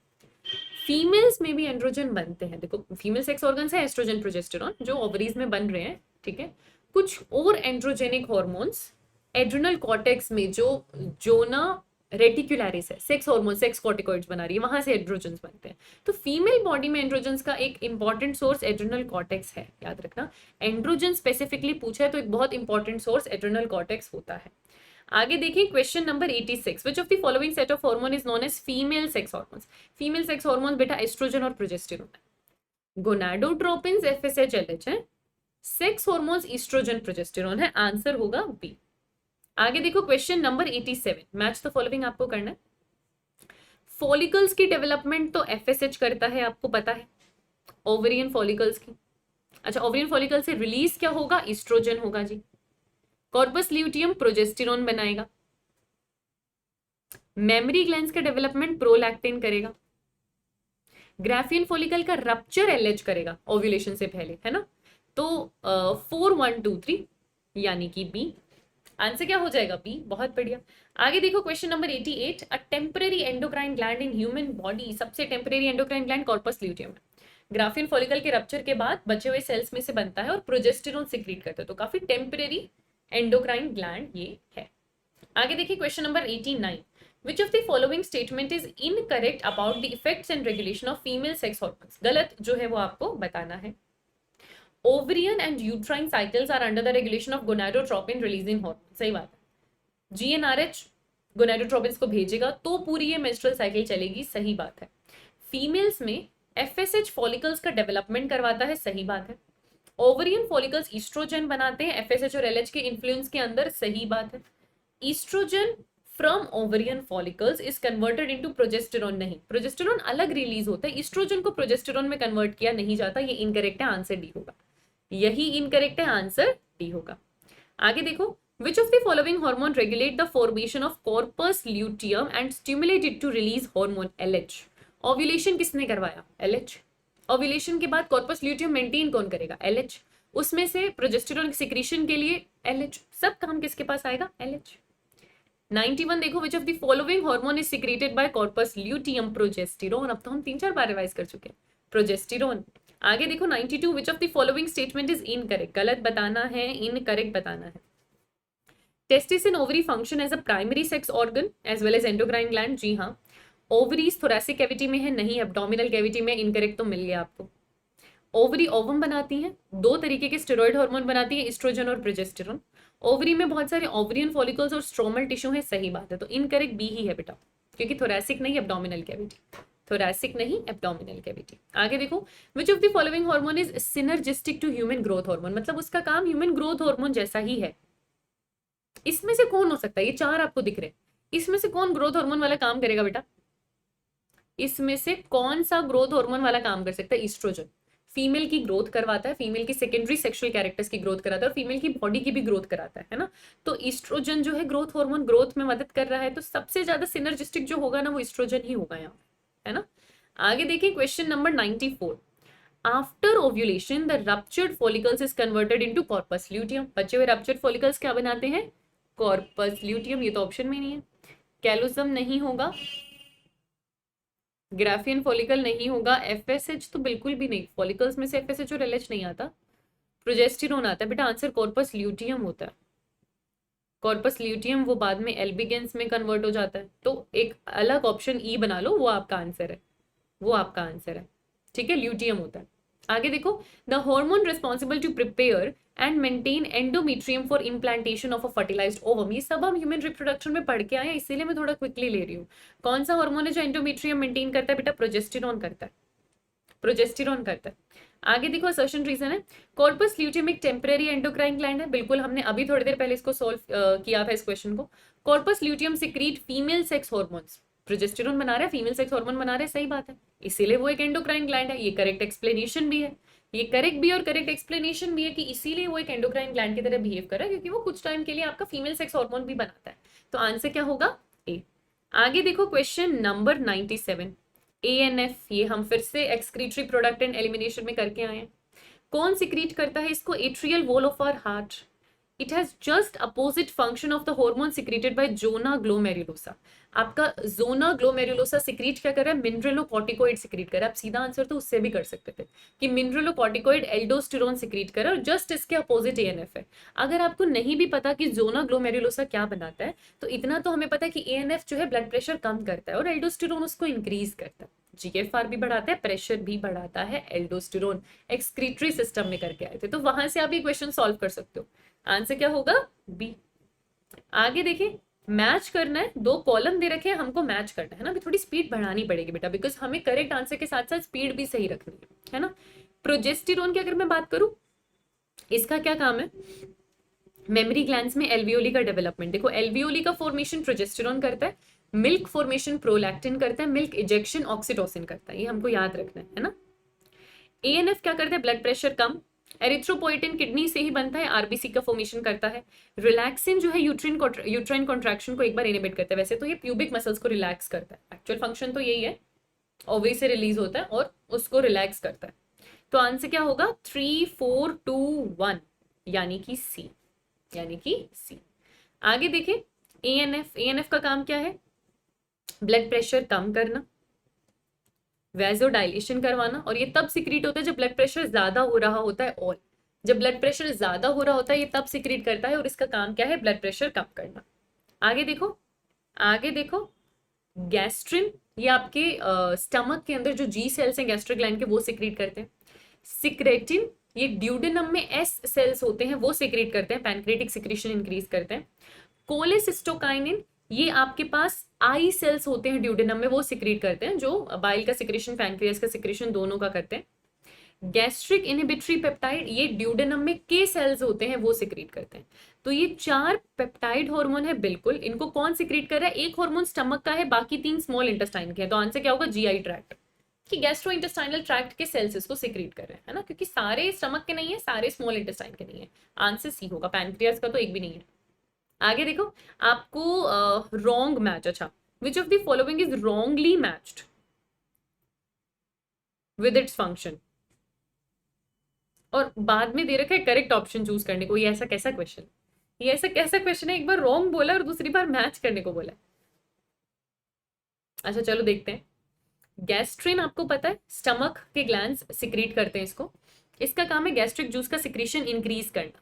फीमेल्स में भी एंड्रोजन बनते हैं, देखो फीमेल सेक्स ऑर्गन्स है एस्ट्रोजन प्रोजेस्टेरॉन जो ओवरीज में बन रहे हैं, ठीक है। कुछ और एंड्रोजेनिक हार्मोन्स एड्रिनल कॉर्टेक्स में, जो जोना रेटिकुलरिस है, सेक्स हार्मोन, सेक्स कॉर्टिकॉइड्स बना रही है, वहां से एंड्रोजन्स बनते हैं। तो फीमेल बॉडी में एंड्रोजन्स का एक इंपॉर्टेंट सोर्स एड्रिनल कॉर्टेक्स है, याद रखना। एंड्रोजन स्पेसिफिकली पूछा है तो एक बहुत इंपॉर्टेंट सोर्स एड्रिनल कॉर्टेक्स होता है। आगे देखिए question number 86, which of the following set of hormone is known as female sex hormones. Female sex hormone बेटा एस्ट्रोजन और प्रोजेस्टेरोन है। गोनाडोट्रोपिन्स एफएसएच एलएच है, सेक्स हार्मोन्स ईस्ट्रोजन प्रोजेस्टेरोन है, answer होगा बी। आगे देखो question number 87, match the following आपको करना है। फॉलिकल्स की डेवलपमेंट तो एफएसएच करता है, आपको पता है, ओवरियन फॉलिकल्स की। अच्छा, ओवरियन फॉलिकल से रिलीज क्या होगा, ईस्ट्रोजन होगा जी। कॉर्पस ल्यूटियम प्रोजेस्टेरोन बनाएगा। मेमरी ग्लैंड्स का डेवलपमेंट प्रोलैक्टिन करेगा। ग्राफियन फॉलिकल का रप्चर एलएच करेगा ओव्यूलेशन से पहले, है ना। तो 4 1 2 3 यानी कि बी, आंसर क्या हो जाएगा, बी। बहुत बढ़िया। आगे देखो question number 88, a temporary endocrine gland in human body, सबसे temporary endocrine gland corpus luteum है। ग्राफियन फॉलिकल के रप्चर के बाद बचे हुए सेल्स में से बनता है और प्रोजेस्टेरोन सिक्रीट करता है, तो काफी टेम्पररी एंडोक्राइन ग्लैंड ये है। आगे देखिए question number 89, which of the following statement is incorrect about the effects and regulation of female sex hormones. गलत जो है वो आपको बताना है। Ovarian and uterine cycles are under the regulation of gonadotropin releasing hormone, सही बात है। जीएनआरएच गोनाडोट्रोपिन्स को भेजेगा तो पूरी ये मेंस्ट्रुअल साइकिल चलेगी, सही बात है। फीमेल्स में एफएसएच फॉलिकल्स का डेवलपमेंट करवाता है, सही बात है। ओवरियन फॉलिकल्स ईस्ट्रोजन बनाते हैं एफएसएच और एलएच के इन्फ्लुएंस के अंदर, सही बात है। Oestrogen from ovarian follicles is converted into progesterone, नहीं, प्रोजेस्टेरोन अलग रिलीज होता है, ईस्ट्रोजन को प्रोजेस्टेरोन में कन्वर्ट किया नहीं जाता, ये इनकरेक्ट है, आंसर डी होगा। यही इनकरेक्ट है, आंसर डी होगा। आगे देखो, which of the following hormone regulate the formation of corpus luteum and stimulate it to release hormone LH। Ovulation किसने करवाया, LH। ओव्यूलेशन के बाद कॉर्पस ल्यूटियम मेंटेन कौन करेगा, LH। उसमें से प्रोजेस्टेरोन सिक्रीशन के लिए LH, सब काम किसके पास आएगा, LH। 91 देखो, which of the following hormone is secreted by corpus luteum, progesterone. अब तो हम 3-4 बार रिवाइज कर चुके हैं, प्रोजेस्टेरोन। आगे देखो 92, which of the following statement is incorrect, गलत बताना है, इनकरेक्ट बताना है। Testis in ovary function as a primary sex organ as well as endocrine gland, जी हाँ। ओवरीज थोरैसिक कैविटी में है, नहीं, एब्डोमिनल कैविटी में, इनकरेक्ट तो मिल गया आपको। ओवरी ओवम बनाती हैं, 2 तरीके के स्टेरॉइड हार्मोन बनाती है, एस्ट्रोजन और प्रोजेस्टेरोन। ओवरी में बहुत सारे ओवरियन फॉलिकल्स और स्ट्रोमल टिश्यू है, सही बात है, तो इनकरेक्ट बी ही है बेटा, क्योंकि थोरैसिक नहीं एब्डोमिनल कैविटी, थोरैसिक नहीं एब्डोमिनल कैविटी। आगे देखो, which of the following hormone is synergistic to human growth hormone, मतलब उसका काम ह्यूमन ग्रोथ हार्मोन जैसा ही है। इसमें से कौन हो सकता है, ये 4 आपको दिख रहे हैं, इसमें से कौन ग्रोथ हार्मोन वाला काम करेगा बेटा, इसमें से कौन सा ग्रोथ हार्मोन वाला काम कर सकता है, ईस्ट्रोजन। फीमेल की ग्रोथ करवाता है, फीमेल की सेकेंडरी सेक्सुअल कैरेक्टर्स की ग्रोथ कराता है और फीमेल की बॉडी की भी ग्रोथ कराता है ना। तो ईस्ट्रोजन जो है ग्रोथ हार्मोन, ग्रोथ में मदद कर रहा है, तो सबसे ज्यादा सिनर्जिस्टिक जो होगा ना वो ईस्ट्रोजन ही होगा यहाँ, है ना। आगे देखिए question number 94, after ovulation the ruptured follicles is converted into corpus luteum. बचे हुए रप्चर्ड फॉलिकल्स क्या बनाते हैं, कॉर्पस ल्यूटियम, ये तो ऑप्शन में नहीं है। कैलोसम नहीं होगा, ग्राफियन फॉलिकल नहीं होगा, एफएसएच तो बिल्कुल भी नहीं, फॉलिकल्स में से एफएसएच और एलएच नहीं आता, प्रोजेस्टेरोन आता है बेटा, आंसर कॉर्पस ल्यूटियम होता है। कॉर्पस ल्यूटियम वो बाद में एल्बिगेंस में कन्वर्ट हो जाता है, तो एक अलग ऑप्शन ई बना लो, वो आपका आंसर है, वो आपका आंसर है, ठीक है, ल्यूटियम होता है। आगे देखो, the hormone responsible to prepare and maintain endometrium for implantation of a fertilised ovum, ये सब हम ह्यूमन रिप्रोडक्शन में पढ़ के आए हैं, इसीलिए मैं थोड़ा क्विकली ले रही हूँ। कौन सा हार्मोन है जो एंडोमेट्रियम मेंटेन करता है बेटा, प्रोजेस्टेरोन करता है, प्रोजेस्टेरोन करता है। आगे देखो असर्शन रीजन है, कॉर्पस ल्यूटियम एक टेम्पररी एंडोक्राइन ग्लैंड है, बिल्कुल हमने अभी थोड़ी देर पहले इसको सॉल्व किया था इस क्वेश्चन को। Corpus luteum secrete female sex hormones, progesterone बना रहा है, फीमेल सेक्स हार्मोन बना रहा है, सही बात है, इसीलिए वो एक एंडोक्राइन ग्लैंड है, ये करेक्ट एक्सप्लेनेशन भी है, ये करेक्ट भी और करेक्ट एक्सप्लेनेशन भी है कि इसीलिए वो एक एंडोक्राइन ग्लैंड की तरह बिहेव कर रहा है, क्योंकि वो कुछ टाइम के लिए आपका फीमेल सेक्स हार्मोन भी बनाता है, तो आंसर क्या होगा, ए। आगे देखो क्वेश्चन नंबर 97, ANF, ये हम फिर से एक्सक्रीटरी प्रोडक्ट एंड एलिमिनेशन में करके आए हैं। कौन सिक्रीट करता है इसको, atrial wall of our heart, it has just opposite function of the hormone secreted by zona glomerulosa. आपका जोना ग्लोमेरुलोसा सिक्रीट क्या कर रहा है? मिनरलोकॉर्टिकोइड सिक्रीट कर रहा है। आप सीधा आंसर तो उससे भी कर सकते थे कि मिनरलोकॉर्टिकोइड एल्डोस्टेरोन सिक्रीट कर रहा है, और जस्ट इसके अपोजिट एएनएफ है। अगर आपको नहीं भी पता कि जोना ग्लोमेरुलोसा क्या बनाता है, तो इतना तो हमें पता है कि एएनएफ जो है ब्लड प्रेशर कम करता है और एल्डोस्टेरोन उसको इंक्रीज करता है। जीएफआर भी बढ़ाता है, प्रेशर भी बढ़ाता है, एल्डोस्टेरोन एक्सक्रीटरी सिस्टम में करके आए थे। तो वहां से आप ये क्वेश्चन सॉल्व कर सकते हो। आंसर क्या होगा? बी। आगे देखिए, मैच करना है, दो कॉलम दे रखे हैं, हमको मैच करना है ना। अभी थोड़ी स्पीड बढ़ानी पड़ेगी बेटा, बिकॉज हमें करेक्ट आंसर के साथ साथ स्पीड भी सही रखनी है ना। प्रोजेस्टेरोन की अगर मैं बात करूं, इसका क्या काम है? मेमोरी ग्लैंड्स में एल्वियोली का डेवलपमेंट। देखो, एल्वियोली का फॉर्मेशन प्रोजेस्टेरोन करता है, मिल्क फॉर्मेशन प्रोलैक्टिन करता है, मिल्क इजेक्शन ऑक्सीटोसिन करता है। ये हमको याद रखना है ना। एएनएफ क्या करता है? ब्लड प्रेशर कम। एरिथ्रोपोइटिन किडनी से ही बनता है, आरबीसी का फॉर्मेशन करता है। रिलैक्सिन जो है यूट्राइन कॉन्ट्रैक्शन को एक बार इनिबिट करता है। वैसे तो ये प्यूबिक मसल्स को रिलैक्स करता है, एक्चुअल फंक्शन तो यही है, ओवरी से रिलीज होता है और उसको रिलैक्स करता है। तो आंसर क्या होगा? 3 4 2 1, यानी कि सी, यानी कि सी। आगे देखिए, एएनएफ का काम क्या है? ब्लड प्रेशर कम करना, वैसोडाइलेशन करवाना, और ये तब सिक्रीट होता है जब ब्लड प्रेशर ज्यादा हो रहा होता है। और जब ब्लड प्रेशर ज्यादा हो रहा होता है ये तब सिक्रीट करता है, और इसका काम क्या है? ब्लड प्रेशर कम करना। आगे देखो, आगे देखो, गैस्ट्रिन, ये आपके स्टमक के अंदर जो जी सेल्स हैं गैस्ट्रिक ग्लैंड के, वो सिक्रीट करते हैं। सिक्रेटिन, ये ड्यूडेनम में एस सेल्स होते हैं, वो सिक्रीट करते हैं, पैनक्रेटिक सिक्रीशन इंक्रीज करते हैं। कोलेसिस्टोकाइनिन, ये आपके पास आई सेल्स होते हैं ड्यूडेनम में, वो सिक्रीट करते हैं, जो बाइल का सिक्रेशन, पैनक्रियास का सिक्रेशन दोनों का करते हैं। गैस्ट्रिक इनहिबिटरी पेप्टाइड, ये ड्यूडेनम में के सेल्स होते हैं, वो सिक्रीट करते हैं। तो ये 4 पेप्टाइड हार्मोन है, बिल्कुल। इनको कौन सिक्रीट कर रहा है? एक हार्मोन स्टमक का है, बाकी 3 स्मॉल इंटेस्टाइन के हैं। तो आंसर क्या होगा? जीआई ट्रैक्ट, कि गैस्ट्रो इंटेस्टाइनल ट्रैक्ट के सेल्स इसको सिक्रीट कर रहे हैं, है ना, क्योंकि सारे स्टमक के नहीं है, सारे स्मॉल इंटेस्टाइन के नहीं है। आंसर सी होगा, पैनक्रियास का तो एक भी नहीं है। आगे देखो, आपको रॉन्ग मैच, अच्छा, विच of the following is wrongly matched with its function, और बाद में दे रखा है करेक्ट ऑप्शन चूज करने को। ये ऐसा कैसा क्वेश्चन, ये ऐसा कैसा क्वेश्चन है? एक बार रॉन्ग बोला और दूसरी बार मैच करने को बोला। अच्छा चलो देखते हैं। गैस्ट्रिन आपको पता है, स्टमक के ग्लैंड्स सिक्रीट करते हैं इसको। इसका काम है गैस्ट्रिक जूस का सिक्रीशन इंक्रीज करना।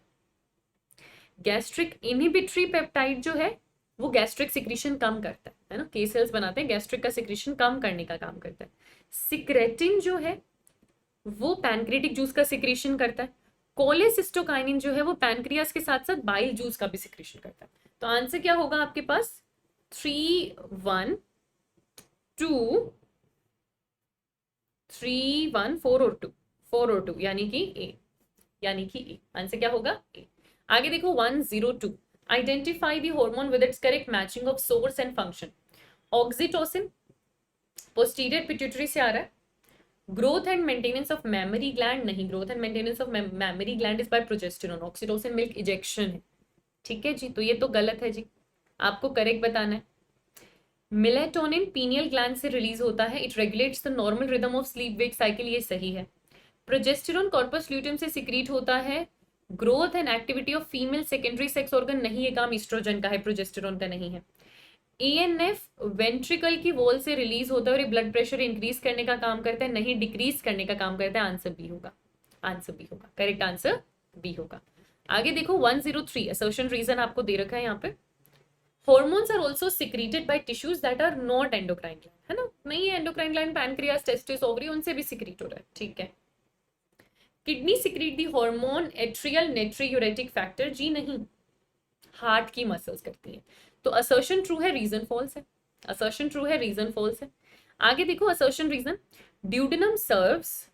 गैस्ट्रिक इनहिबिटरी पेप्टाइड जो है वो गैस्ट्रिक सिक्रीशन कम करता है ना, के सेल्स बनाते हैं, गैस्ट्रिक का सिक्रीशन कम करने का काम करता है। सिक्रेटिन जो है वो पैनक्रेटिक जूस का सिक्रीशन करता है। कोलेसिस्टोकाइनिन जो है वो पैनक्रियास के साथ साथ बाइल जूस का भी सिक्रीशन करता है। तो आंसर क्या होगा आपके पास? 3 1 2 3 1 4 और 2, 4 और 2, यानी कि ए, यानी कि ए। आंसर क्या होगा? ए। आगे देखो, 102, identify the hormone with its correct matching of source and function. Oxytocin posterior pituitary से आ रहा है। Growth and maintenance of memory gland नहीं, growth and maintenance of memory gland is by progesterone. Oxytocin milk ejection है, ठीक है जी, तो ये तो गलत है जी, आपको करेक्ट बताना है। मेलेटोनिन पीनियल ग्लैंड से रिलीज होता है, it regulates the normal rhythm of sleep wake cycle, ये सही है। प्रोजेस्टेरोन कॉर्पस ल्यूटियम से सिक्रीट होता है। Growth and activity of female secondary sex organ नहीं, ये काम ईस्ट्रोजन का है, प्रोजेस्टेरोन का नहीं है। एएनएफ वेंट्रिकल की वॉल से रिलीज होता है और ये ब्लड प्रेशर इंक्रीज करने का काम करता है, नहीं डिक्रीज करने का काम करता है। आंसर बी होगा, आंसर बी होगा, करेक्ट आंसर बी होगा। आगे देखो, 103, असर्शन रीजन आपको दे रखा है यहाँ पे। Hormones are also secreted by tissues that are not endocrine gland, है ना, नहीं है endocrine gland, pancreas, testis, ovary, उनसे भी secrete हो रहा है, ठीक है। Kidney secrete the hormone atrial natriuretic factor, जी नहीं, हार्ट की मसल्स करती है। तो असर्शन ट्रू है, रीजन फॉल्स है, असर्शन ट्रू है, रीजन फॉल्स है। आगे देखो, assertion reason, duodenum serves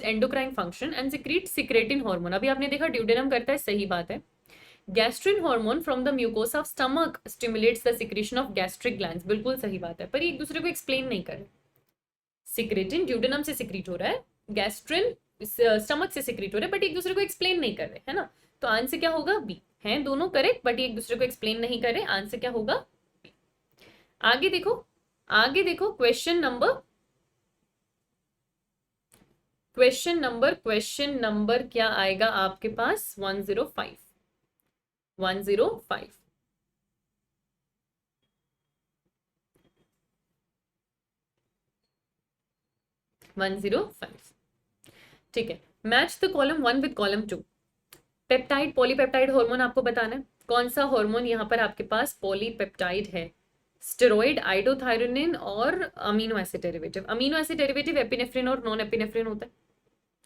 endocrine function and secrete secretin hormone. अभी आपने देखा ड्यूडेनम करता है, सही बात है। Gastrin hormone from the mucosa of stomach stimulates the secretion of gastric glands, बिल्कुल सही बात है, पर ये एक दूसरे को एक्सप्लेन नहीं कर रहे। सिक्रेटिन ड्यूडेनम से सिक्रीट हो रहा है, गैस्ट्रिन स्टमक से सिक्रीट हो रहा है, बट एक दूसरे को एक्सप्लेन नहीं कर रहे, है ना। तो आंसर क्या होगा? बी। हैं दोनों करेक्ट, बट एक दूसरे को एक्सप्लेन नहीं कर रहे, आंसर क्या होगा? बी। आगे देखो, आगे देखो, क्वेश्चन नंबर क्वेश्चन नंबर क्या आएगा आपके पास? 105। 105। ठीक है। Match the column 1 with column 2। Peptide polypeptide hormone आपको बताना है। कौन सा हार्मोन यहाँ पर आपके पास पॉलीपेप्टाइड है? स्टेरॉइड, आइडोथायरोनिन और amino acid derivative. Amino acid derivative epinephrine और नॉन एपिनेफ्रिन होता है।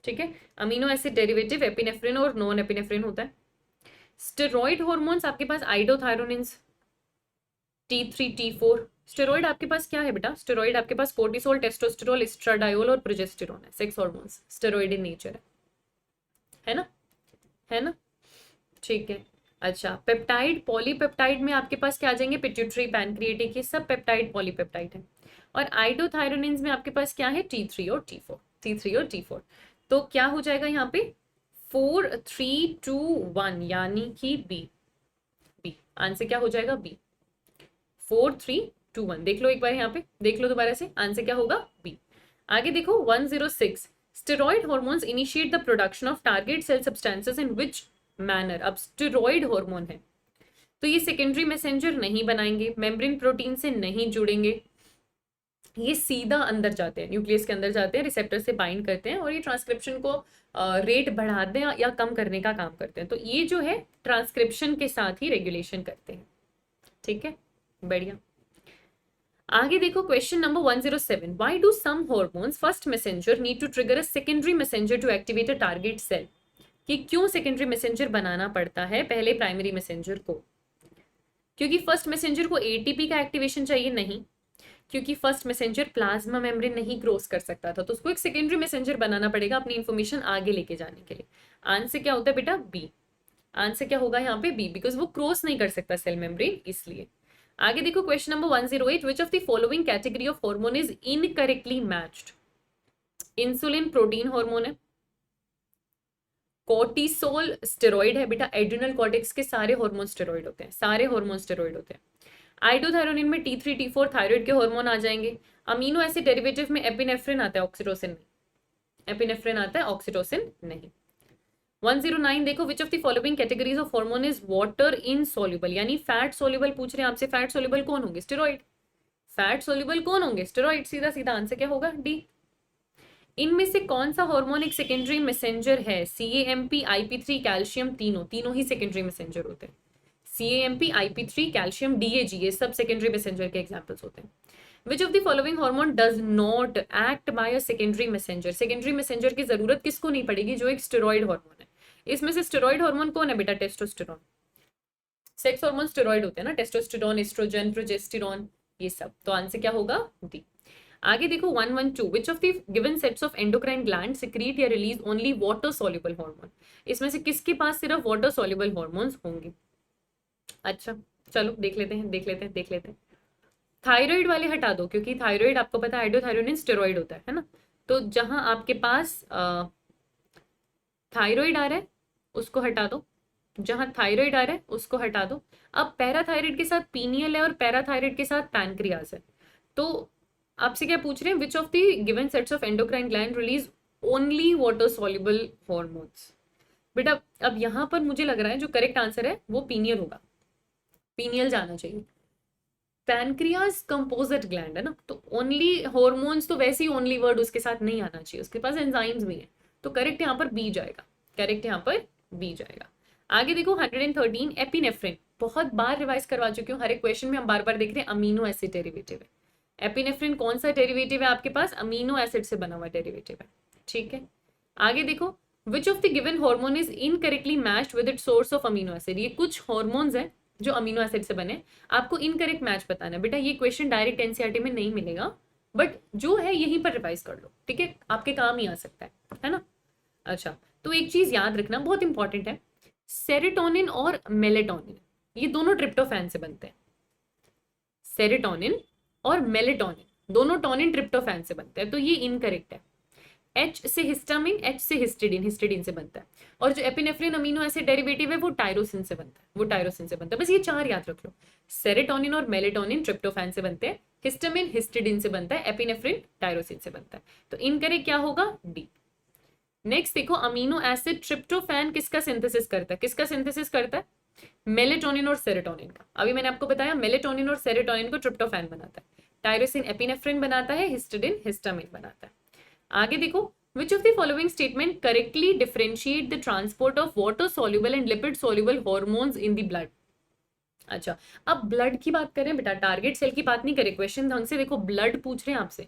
ठीक है, अमीनो एसिड डेरिवेटिव एपिनेफ्रिन और नॉन एपिनेफ्रिन होता है। स्टेरॉइड हार्मोन्स आपके पास आइडोथायरोनिन, T3 T4। स्टेरॉइड आपके पास क्या है बेटा? स्टेरॉइड आपके पास कोर्टिसोल, टेस्टोस्टेरोल, एस्ट्राडायोल और प्रोजेस्टेरोन है। Sex hormones steroid in nature है ना? है ना? ठीक है। अच्छा, पेप्टाइड पॉलीपेप्टाइड में आपके पास क्या आ जाएंगे? पिट्यूटरी, पैनक्रिएटिक, ये सब पेप्टाइड पॉलीपेप्टाइड है। और आइडोथायरोनिन्स में आपके पास क्या है? T3 और T4। T3 और T4। तो क्या हो जाएगा यहाँ पे? 4 3 2 1, यानी कि बी। बी आंसर क्या हो जाएगा? बी। 4 3 2 1। देख लो एक बार, यहाँ पे देख लो दोबारा से, आंसर क्या होगा? बी। आगे देखो 106। Steroid hormones initiate the production of target cell substances in which manner. अब स्टेरॉइड हार्मोन है तो ये सेकेंडरी मैसेंजर नहीं बनाएंगे, मेम्ब्रेन प्रोटीन से नहीं जुड़ेंगे, ये सीधा अंदर जाते हैं, न्यूक्लियस के अंदर जाते हैं, रिसेप्टर से बाइंड करते हैं और ये ट्रांसक्रिप्शन को रेट बढ़ाते हैं या कम करने का काम करते हैं। तो ये जो है ट्रांसक्रिप्शन के साथ ही रेगुलेशन करते हैं। ठीक है, बढ़िया। आगे देखो question number 107। Why do some hormones first messenger need to trigger a secondary messenger to activate a target cell. कि क्यों सेकेंडरी मैसेंजर बनाना पड़ता है पहले प्राइमरी मैसेंजर को? क्योंकि फर्स्ट मैसेंजर को एटीपी का एक्टिवेशन चाहिए? नहीं, क्योंकि फर्स्ट मैसेंजर प्लाज्मा मेम्ब्रेन नहीं क्रॉस कर सकता था, तो उसको एक सेकेंडरी मैसेंजर बनाना पड़ेगा अपनी इंफॉर्मेशन आगे लेके जाने के लिए। आंसर क्या होता है बेटा? बी। आंसर क्या होगा यहाँ पे? बी, बिकॉज वो क्रॉस नहीं कर सकता सेल मेम्ब्रेन, इसलिए। आगे देखो question number 108। Which of the following category of hormone is incorrectly matched? Insulin protein hormone है, कोर्टिसोल स्टेरॉइड है बेटा, एड्रिनल कॉर्टेक्स के सारे हार्मोन स्टेरॉइड होते हैं, सारे हार्मोन स्टेरॉइड होते हैं। आइडोथायरोनिन में T3 T4 थायराइड के हार्मोन आ जाएंगे। अमीनो एसिड डेरिवेटिव में एपिनेफ्रिन आता है, ऑक्सीटोसिन नहीं। एपिनेफ्रिन आता है, ऑक्सीटोसिन नहीं। 109 देखो। Which of the following categories of hormone is water insoluble, यानी फैट सोल्यूबल पूछ रहे हैं आपसे। फैट सोल्यूबल कौन होंगे? स्टेरॉइड। फैट सोल्यूबल कौन होंगे? स्टेरॉइड। सीधा सीधा आंसर क्या होगा? डी। इनमें से कौन सा हार्मोन एक सेकेंडरी मैसेंजर है? CAMP, IP3, कैल्शियम, तीनों तीनों ही सेकेंडरी मैसेंजर होते हैं। CAMP, IP3, कैल्शियम, DAG, ये सब सेकेंडरी मैसेंजर के एग्जांपल्स होते हैं। विच of the following hormone does not act by a secondary messenger? Secondary messenger की जरूरत किसको नहीं पड़ेगी? जो एक स्टेरॉइड हार्मोन है। इसमें से स्टेरॉइड हार्मोन कौन है बेटा? टेस्टोस्टेरोन। सेक्स हार्मोन स्टेरॉइड होते हैं ना, टेस्टोस्टेरोन, एस्ट्रोजन, प्रोजेस्टेरोन, ये सब। तो आंसर क्या होगा? डी। आगे देखो 112। Which of the given sets of endocrine gland secrete या release only water soluble hormone? इसमें से किसके पास सिर्फ वाटर सॉल्युबल हार्मोन्स होंगे? अच्छा, चलो देख लेते हैं, देख लेते हैं, देख लेते हैं। थायराइड वाले हटा दो, क्योंकि थायराइड आपको पता है आइडोथायरोनिन स्टेरॉइड होता है ना। तो जहां आपके पास थायराइड आ रहा है उसको हटा दो, जहां थायराइड आ रहा है उसको हटा दो। अब पैराथायराइड के साथ पीनियल है और पैराथायराइड के साथ पैनक्रियास है। तो आपसे क्या पूछ रहे हैं? विच of the given sets of endocrine gland release only water soluble hormones? बेटा अब यहां पर मुझे लग रहा है जो करेक्ट आंसर है वो पीनियल होगा, पीनियल जाना चाहिए। पैनक्रियास कंपोजिट ग्लैंड है ना, तो ओनली हॉर्मोन्स तो वैसे ही ओनली वर्ड उसके साथ नहीं आना चाहिए, उसके पास एंजाइम्स भी हैं। तो करेक्ट यहाँ पर बी जाएगा, करेक्ट यहाँ पर बी जाएगा। आगे देखो 113। एपिनेफ्रिन बहुत बार रिवाइज करवा चुकी हूँ, हर एक क्वेश्चन में हम बार बार देख रहे हैं अमीनो एसिड डेरिवेटिव है। एपिनेफ्रिन कौन सा डेरिवेटिव है आपके पास? अमीनो एसिड से बना हुआ डेरिवेटिव है। ठीक है, आगे देखो। Which of the given hormone is incorrectly matched with its source of amino acid? ये कुछ हार्मोन्स हैं जो अमीनो एसिड से बने, आपको इनकरेक्ट मैच बताना है। बेटा ये क्वेश्चन डायरेक्ट एनसीईआरटी में नहीं मिलेगा, बट जो है यहीं पर रिवाइज कर लो, ठीक है, आपके काम ही आ सकता है ना। अच्छा, तो एक चीज याद रखना बहुत इंपॉर्टेंट है, सेरोटोनिन और मेलेटोनिन ये दोनों ट्रिप्टोफैन से बनते हैं। सेरोटोनिन और मेलेटोनिन दोनों टोनिन ट्रिप्टोफैन से बनते हैं, तो ये इनकरेक्ट है। H से हिस्टामिन, H से हिस्टिडीन, हिस्टिडीन से बनता है। और जो एपिनेफ्रिन अमीनो एसिड डेरिवेटिव है वो टायरोसिन से बनता है, वो टायरोसिन से बनता है। बस ये चार याद रख लो, सेरोटोनिन और मेलेटोनिन ट्रिप्टोफैन से बनते हैं, हिस्टामिन हिस्टिडीन से बनता है, एपिनेफ्रिन टायरोसिन से बनता है। तो इनकरेक्ट क्या होगा? डी। नेक्स्ट देखो, अमीनो एसिड ट्रिप्टोफैन किसका सिंथेसिस करता है, किसका सिंथेसिस करता है? मेलेटोनिन और सेरोटोनिन का। अभी मैंने आपको बताया मेलेटोनिन और सेरोटोनिन को ट्रिप्टोफैन बनाता है, टायरोसिन एपिनेफ्रिन बनाता है, हिस्टिडिन हिस्टामिन बनाता है। आगे देखो, which of the following statement correctly differentiate the transport of water soluble and lipid soluble hormones in the blood? अच्छा, अब ब्लड की बात करें बेटा, टारगेट सेल की बात नहीं करें, क्वेश्चन ढंग से देखो, ब्लड पूछ रहे हैं आपसे।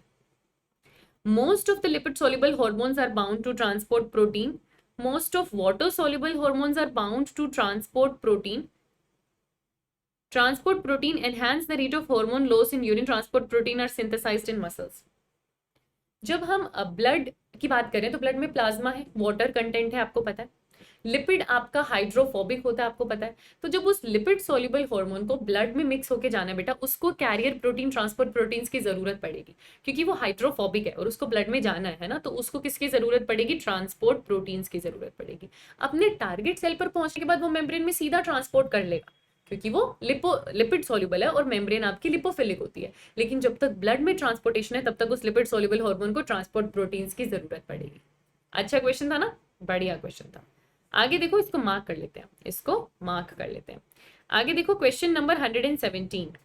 Most of the lipid soluble hormones are bound to transport protein. Most of water soluble hormones are bound to transport protein. Transport protein enhance the rate of hormone loss in urine. Transport protein are synthesized in muscles. जब हम blood की बात करें तो blood में plasma है, water content है, आपको पता है। लिपिड आपका हाइड्रोफोबिक होता है, आपको पता है। तो जब उस लिपिड सोल्यूबल हार्मोन को ब्लड में मिक्स होके जाना है बेटा, उसको कैरियर प्रोटीन ट्रांसपोर्ट प्रोटीन्स की जरूरत पड़ेगी, क्योंकि वो हाइड्रोफोबिक है और उसको ब्लड में जाना है ना, तो उसको किसकी जरूरत पड़ेगी? ट्रांसपोर्ट प्रोटीन्स की जरूरत पड़ेगी। अपने टारगेट सेल पर पहुंचने के बाद वो मेम्ब्रेन में सीधा ट्रांसपोर्ट कर लेगा, क्योंकि वो लिपिड सोल्यूबल है और मेम्ब्रेन आपकी लिपोफिलिक होती है। लेकिन जब तक ब्लड में ट्रांसपोर्टेशन है तब तक उस लिपिड सोल्यूबल हार्मोन को ट्रांसपोर्ट प्रोटीन्स की जरूरत पड़ेगी। अच्छा क्वेश्चन था ना, बढ़िया क्वेश्चन था। आगे देखो, इसको मार्क कर लेते हैं, इसको मार्क कर लेते हैं। आगे देखो, question number 117,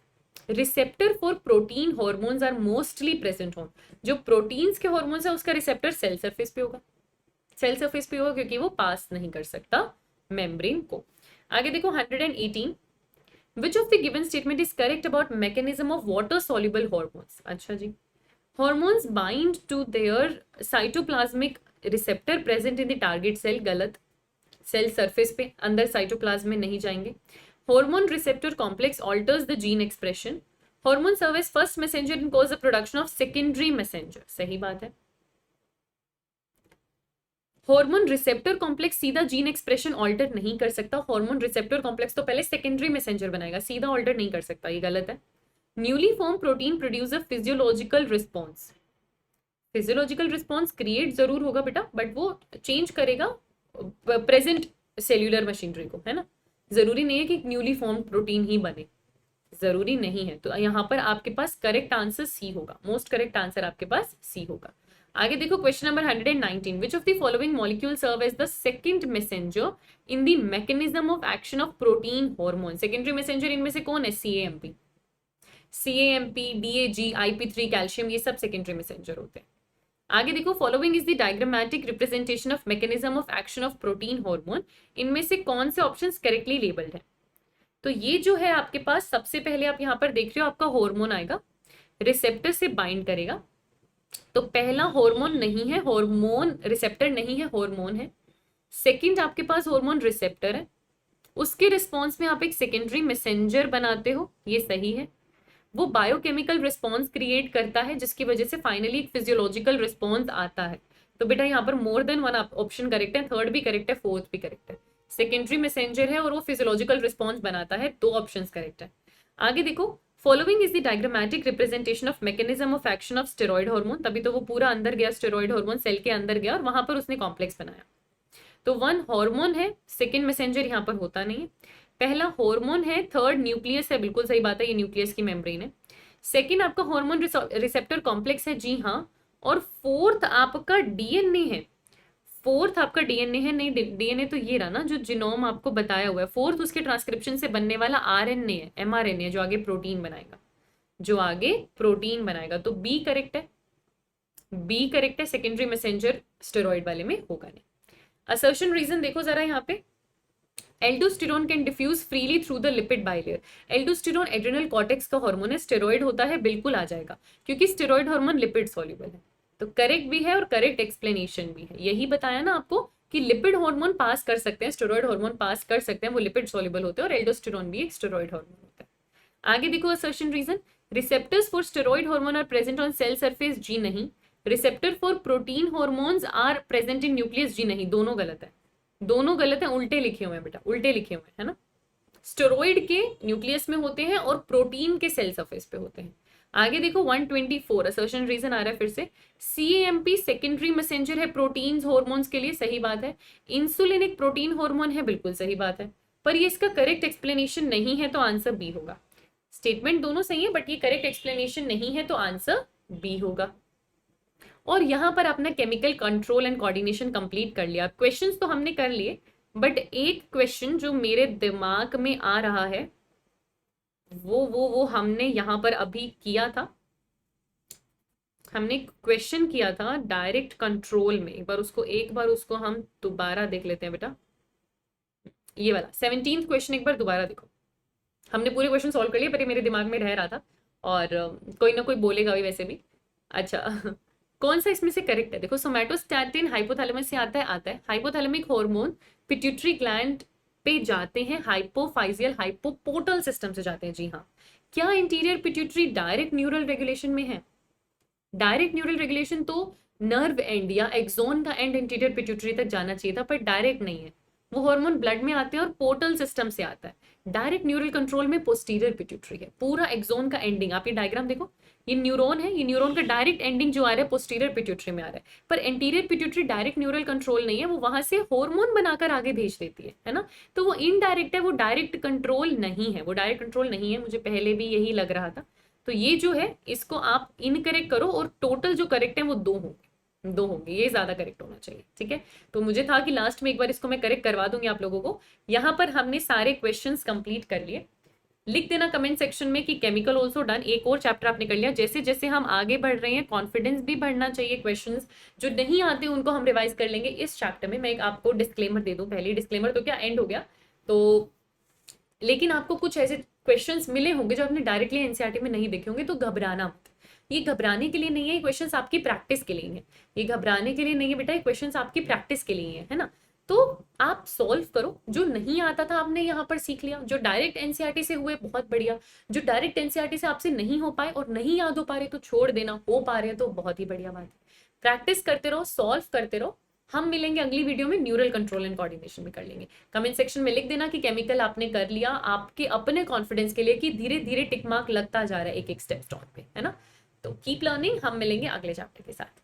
receptor for protein hormones are mostly present on. जो प्रोटीन्स के हॉर्मोन्स है उसका रिसेप्टर सेल सरफेस पे होगा, सेल सरफेस पे होगा, क्योंकि वो पास नहीं कर सकता मेम्ब्रेन को। आगे देखो 118, which of the given statement is correct about mechanism of water soluble hormones? अच्छा जी, hormones bind to their cytoplasmic receptor present in the target cell, गलत। सेल सरफेस पे अंदर साइटोप्लाज्म में नहीं जाएंगे। Hormone receptor complex alters the gene expression. Hormone serve as first messenger in cause the production of secondary messenger, सही बात है। Hormone receptor complex सीधा जीन एक्सप्रेशन ऑल्टर नहीं कर सकता, हार्मोन रिसेप्टर कॉम्प्लेक्स तो पहले सेकेंडरी मैसेंजर बनाएगा, सीधा ऑल्टर नहीं कर सकता, ये गलत है। Newly form protein produce a physiological response. Physiological response create जरूर होगा बेटा, बट वो चेंज करेगा प्रेजेंट सेल्यूलर मशीनरी को, है ना। जरूरी नहीं है कि न्यूली फॉर्म प्रोटीन ही बने, जरूरी नहीं है। तो यहाँ पर आपके पास करेक्ट आंसर सी होगा, मोस्ट करेक्ट आंसर आपके पास सी होगा। आगे देखो, question number 119, which of the following molecule serve as the second messenger in the mechanism of action of protein hormone. Secondary messenger इनमें से कौन है? सीएएमपी, सीएएमपी, डीएजी, आईपी3, कैल्शियम, ये सब सेकेंडरी मैसेंजर होते हैं। आगे देखो, following is the diagrammatic representation of mechanism of action of protein hormone. इनमें से कौन से ऑप्शंस करेक्टली लेबल्ड है? तो ये जो है आपके पास, सबसे पहले आप यहाँ पर देख रहे हो, आपका हार्मोन आएगा, रिसेप्टर से बाइंड करेगा। तो पहला हार्मोन नहीं है, हार्मोन रिसेप्टर नहीं है, हार्मोन है। सेकंड आपके पास हार्मोन रिसेप्टर है, उसके रिस्पॉन्स में आप एक सेकेंडरी मैसेंजर बनाते हो, ये सही है। वो बायोकेमिकल रिस्पॉन्स क्रिएट करता है जिसकी वजह से फाइनली एक फिजियोलॉजिकल रिस्पॉन्स आता है। तो बेटा यहाँ पर more than one option correct है, थर्ड भी करेक्ट है, फोर्थ भी करेक्ट है। सेकेंडरी मैसेंजर है और वो फिजियोलॉजिकल रिस्पॉन्स बनाता है, दो ऑप्शन करेक्ट है। आगे देखो, following is the diagrammatic representation of mechanism of action of steroid hormone. तभी तो वो पूरा अंदर गया, स्टेरॉइड हार्मोन सेल के अंदर गया और वहां पर उसने कॉम्प्लेक्स बनाया। तो वन हार्मोन है, सेकेंड मैसेंजर यहाँ पर होता नहीं है। पहला हार्मोन है, थर्ड न्यूक्लियस है, बिल्कुल सही बात है, ये न्यूक्लियस की मेम्ब्रेन है। सेकेंड आपका हार्मोन रिसेप्टर कॉम्प्लेक्स है, जी हाँ। और फोर्थ आपका डीएनए है, फोर्थ आपका डीएनए है, नहीं डीएनए तो ये रहा ना जो जीनोम आपको बताया हुआ है। फोर्थ उसके ट्रांसक्रिप्शन से बनने वाला आरएनए है, एमआरएनए, जो आगे प्रोटीन बनाएगा, जो आगे प्रोटीन बनाएगा। तो बी करेक्ट है, बी करेक्ट है, सेकेंडरी मैसेंजर स्टेरॉइड वाले में होगा नहीं। असर्शन रीजन देखो जरा यहाँ पे, aldosterone can diffuse freely through the lipid bilayer. Aldosterone adrenal cortex का हार्मोन है, स्टेरॉइड होता है, बिल्कुल आ जाएगा, क्योंकि स्टेरॉइड हार्मोन लिपिड सॉल्युबल है। तो करेक्ट भी है और करेक्ट एक्सप्लेनेशन भी है। यही बताया ना आपको कि लिपिड हार्मोन पास कर सकते हैं, स्टेरॉइड हार्मोन पास कर सकते हैं, वो लिपिड सॉल्युबल होते हैं, और एल्डोस्टेरोन भी एक स्टेरॉइड हार्मोन होता है। आगे देखो, assertion reason, receptors for steroid hormone are present on cell surface, जी नहीं। Receptor for protein hormones are present in nucleus, जी नहीं, दोनों गलत है, दोनों गलत है, उल्टे लिखे हुए हैं बेटा, उल्टे लिखे हुए हैं, है ना। स्टेरॉइड के न्यूक्लियस में होते हैं और प्रोटीन के सेल सरफेस पे होते हैं। आगे देखो 124, असर्शन रीजन आ रहा है फिर से, सीएएमपी सेकेंडरी मैसेंजर है प्रोटीन्स हार्मोन्स के लिए, सही बात है। इंसुलिन एक प्रोटीन हार्मोन है, बिल्कुल सही बात है, पर ये इसका करेक्ट एक्सप्लेनेशन नहीं है, तो आंसर बी होगा। स्टेटमेंट दोनों सही है बट ये करेक्ट एक्सप्लेनेशन नहीं है, तो आंसर बी होगा। और यहाँ पर अपना chemical control and coordination complete कर लिया। क्वेश्चंस तो हमने कर लिए, बट एक क्वेश्चन जो मेरे दिमाग में आ रहा है वो हमने यहाँ पर अभी किया था। हमने क्वेश्चन किया था डायरेक्ट कंट्रोल में, एक बार उसको हम दोबारा देख लेते हैं बेटा। ये वाला 17th क्वेश्चन एक बार दोबारा देखो। हमने पूरे क्वेश्चन सॉल्व कर लिए, पर ये मेरे दिमाग में रह रहा था और कोई ना कोई बोलेगा भी वैसे भी। अच्छा कौन सा इसमें से करेक्ट है? देखो, सोमैटोस्टैटिन हाइपोथैलेमस से आता है हाइपोथैलेमिक हार्मोन पिट्यूटरी ग्लैंड पे जाते हैं, हाइपोफाइजियल हाइपोपोर्टल सिस्टम से जाते हैं। जी हाँ। क्या interior pituitary direct neural regulation में है? डायरेक्ट न्यूरल रेगुलेशन तो नर्व एंड या एक्सोन का एंड इंटीरियर पिट्यूटरी तक जाना चाहिए था, पर डायरेक्ट नहीं है। वो हार्मोन ब्लड में आते हैं और पोर्टल सिस्टम से आता है। डायरेक्ट न्यूरल कंट्रोल में पोस्टीरियर पिट्यूटरी है, पूरा एक्सोन का एंडिंग। आप ये डायग्राम देखो, ये न्यूरॉन है, ये न्यूरॉन का डायरेक्ट एंडिंग जो आ रहा है पोस्टीरियर पिट्यूटरी में आ रहा है। पर anterior pituitary direct neural control नहीं है, वो वहां से हार्मोन बनाकर आगे भेज देती है ना। तो वो इनडायरेक्ट है, वो डायरेक्ट कंट्रोल नहीं है, वो डायरेक्ट कंट्रोल नहीं है। मुझे पहले भी यही लग रहा था। तो ये जो है इसको आप इनकरेक्ट करो और टोटल जो करेक्ट है वो दो होंगे, ये ज्यादा करेक्ट होना चाहिए। ठीक है, तो मुझे था कि लास्ट में एक बार इसको मैं करेक्ट करवा दूंगी आप लोगों को। यहाँ पर हमने सारे क्वेश्चंस कंप्लीट कर लिए। लिख देना कमेंट सेक्शन में कि केमिकल ऑल्सो डन। एक और चैप्टर आपने कर लिया। जैसे जैसे हम आगे बढ़ रहे हैं कॉन्फिडेंस भी बढ़ना चाहिए। क्वेश्चंस जो नहीं आते उनको हम रिवाइज कर लेंगे इस चैप्टर में। मैं एक आपको डिस्क्लेमर दे दूं पहले। डिस्क्लेमर तो क्या, एंड हो गया तो, लेकिन आपको कुछ ऐसे क्वेश्चंस मिले होंगे जो आपने डायरेक्टली एनसीईआरटी में नहीं देखे होंगे, तो घबराना मत। ये घबराने के लिए नहीं है, ये क्वेश्चंस आपकी प्रैक्टिस के लिए है। ये घबराने के लिए नहीं है बेटा, ये क्वेश्चंस आपकी प्रैक्टिस के लिए है ना। तो आप सॉल्व करो। जो नहीं आता था आपने यहाँ पर सीख लिया। जो डायरेक्ट एनसीईआरटी से हुए बहुत बढ़िया, जो डायरेक्ट एनसीईआरटी से आपसे नहीं हो पाए और नहीं याद हो पा रहे तो छोड़ देना, हो पा रहे तो बहुत ही बढ़िया बात है। प्रैक्टिस करते रहो, सॉल्व करते रहो। हम मिलेंगे अगली वीडियो में, न्यूरल कंट्रोल एंड कोऑर्डिनेशन में कर लेंगे। कमेंट सेक्शन में लिख देना कि केमिकल आपने कर लिया, आपके अपने कॉन्फिडेंस के लिए कि धीरे धीरे टिक मार्क लगता जा रहा है एक एक स्टेप स्टॉन पे, है ना। तो कीप लर्निंग। हम मिलेंगे अगले चैप्टर के साथ।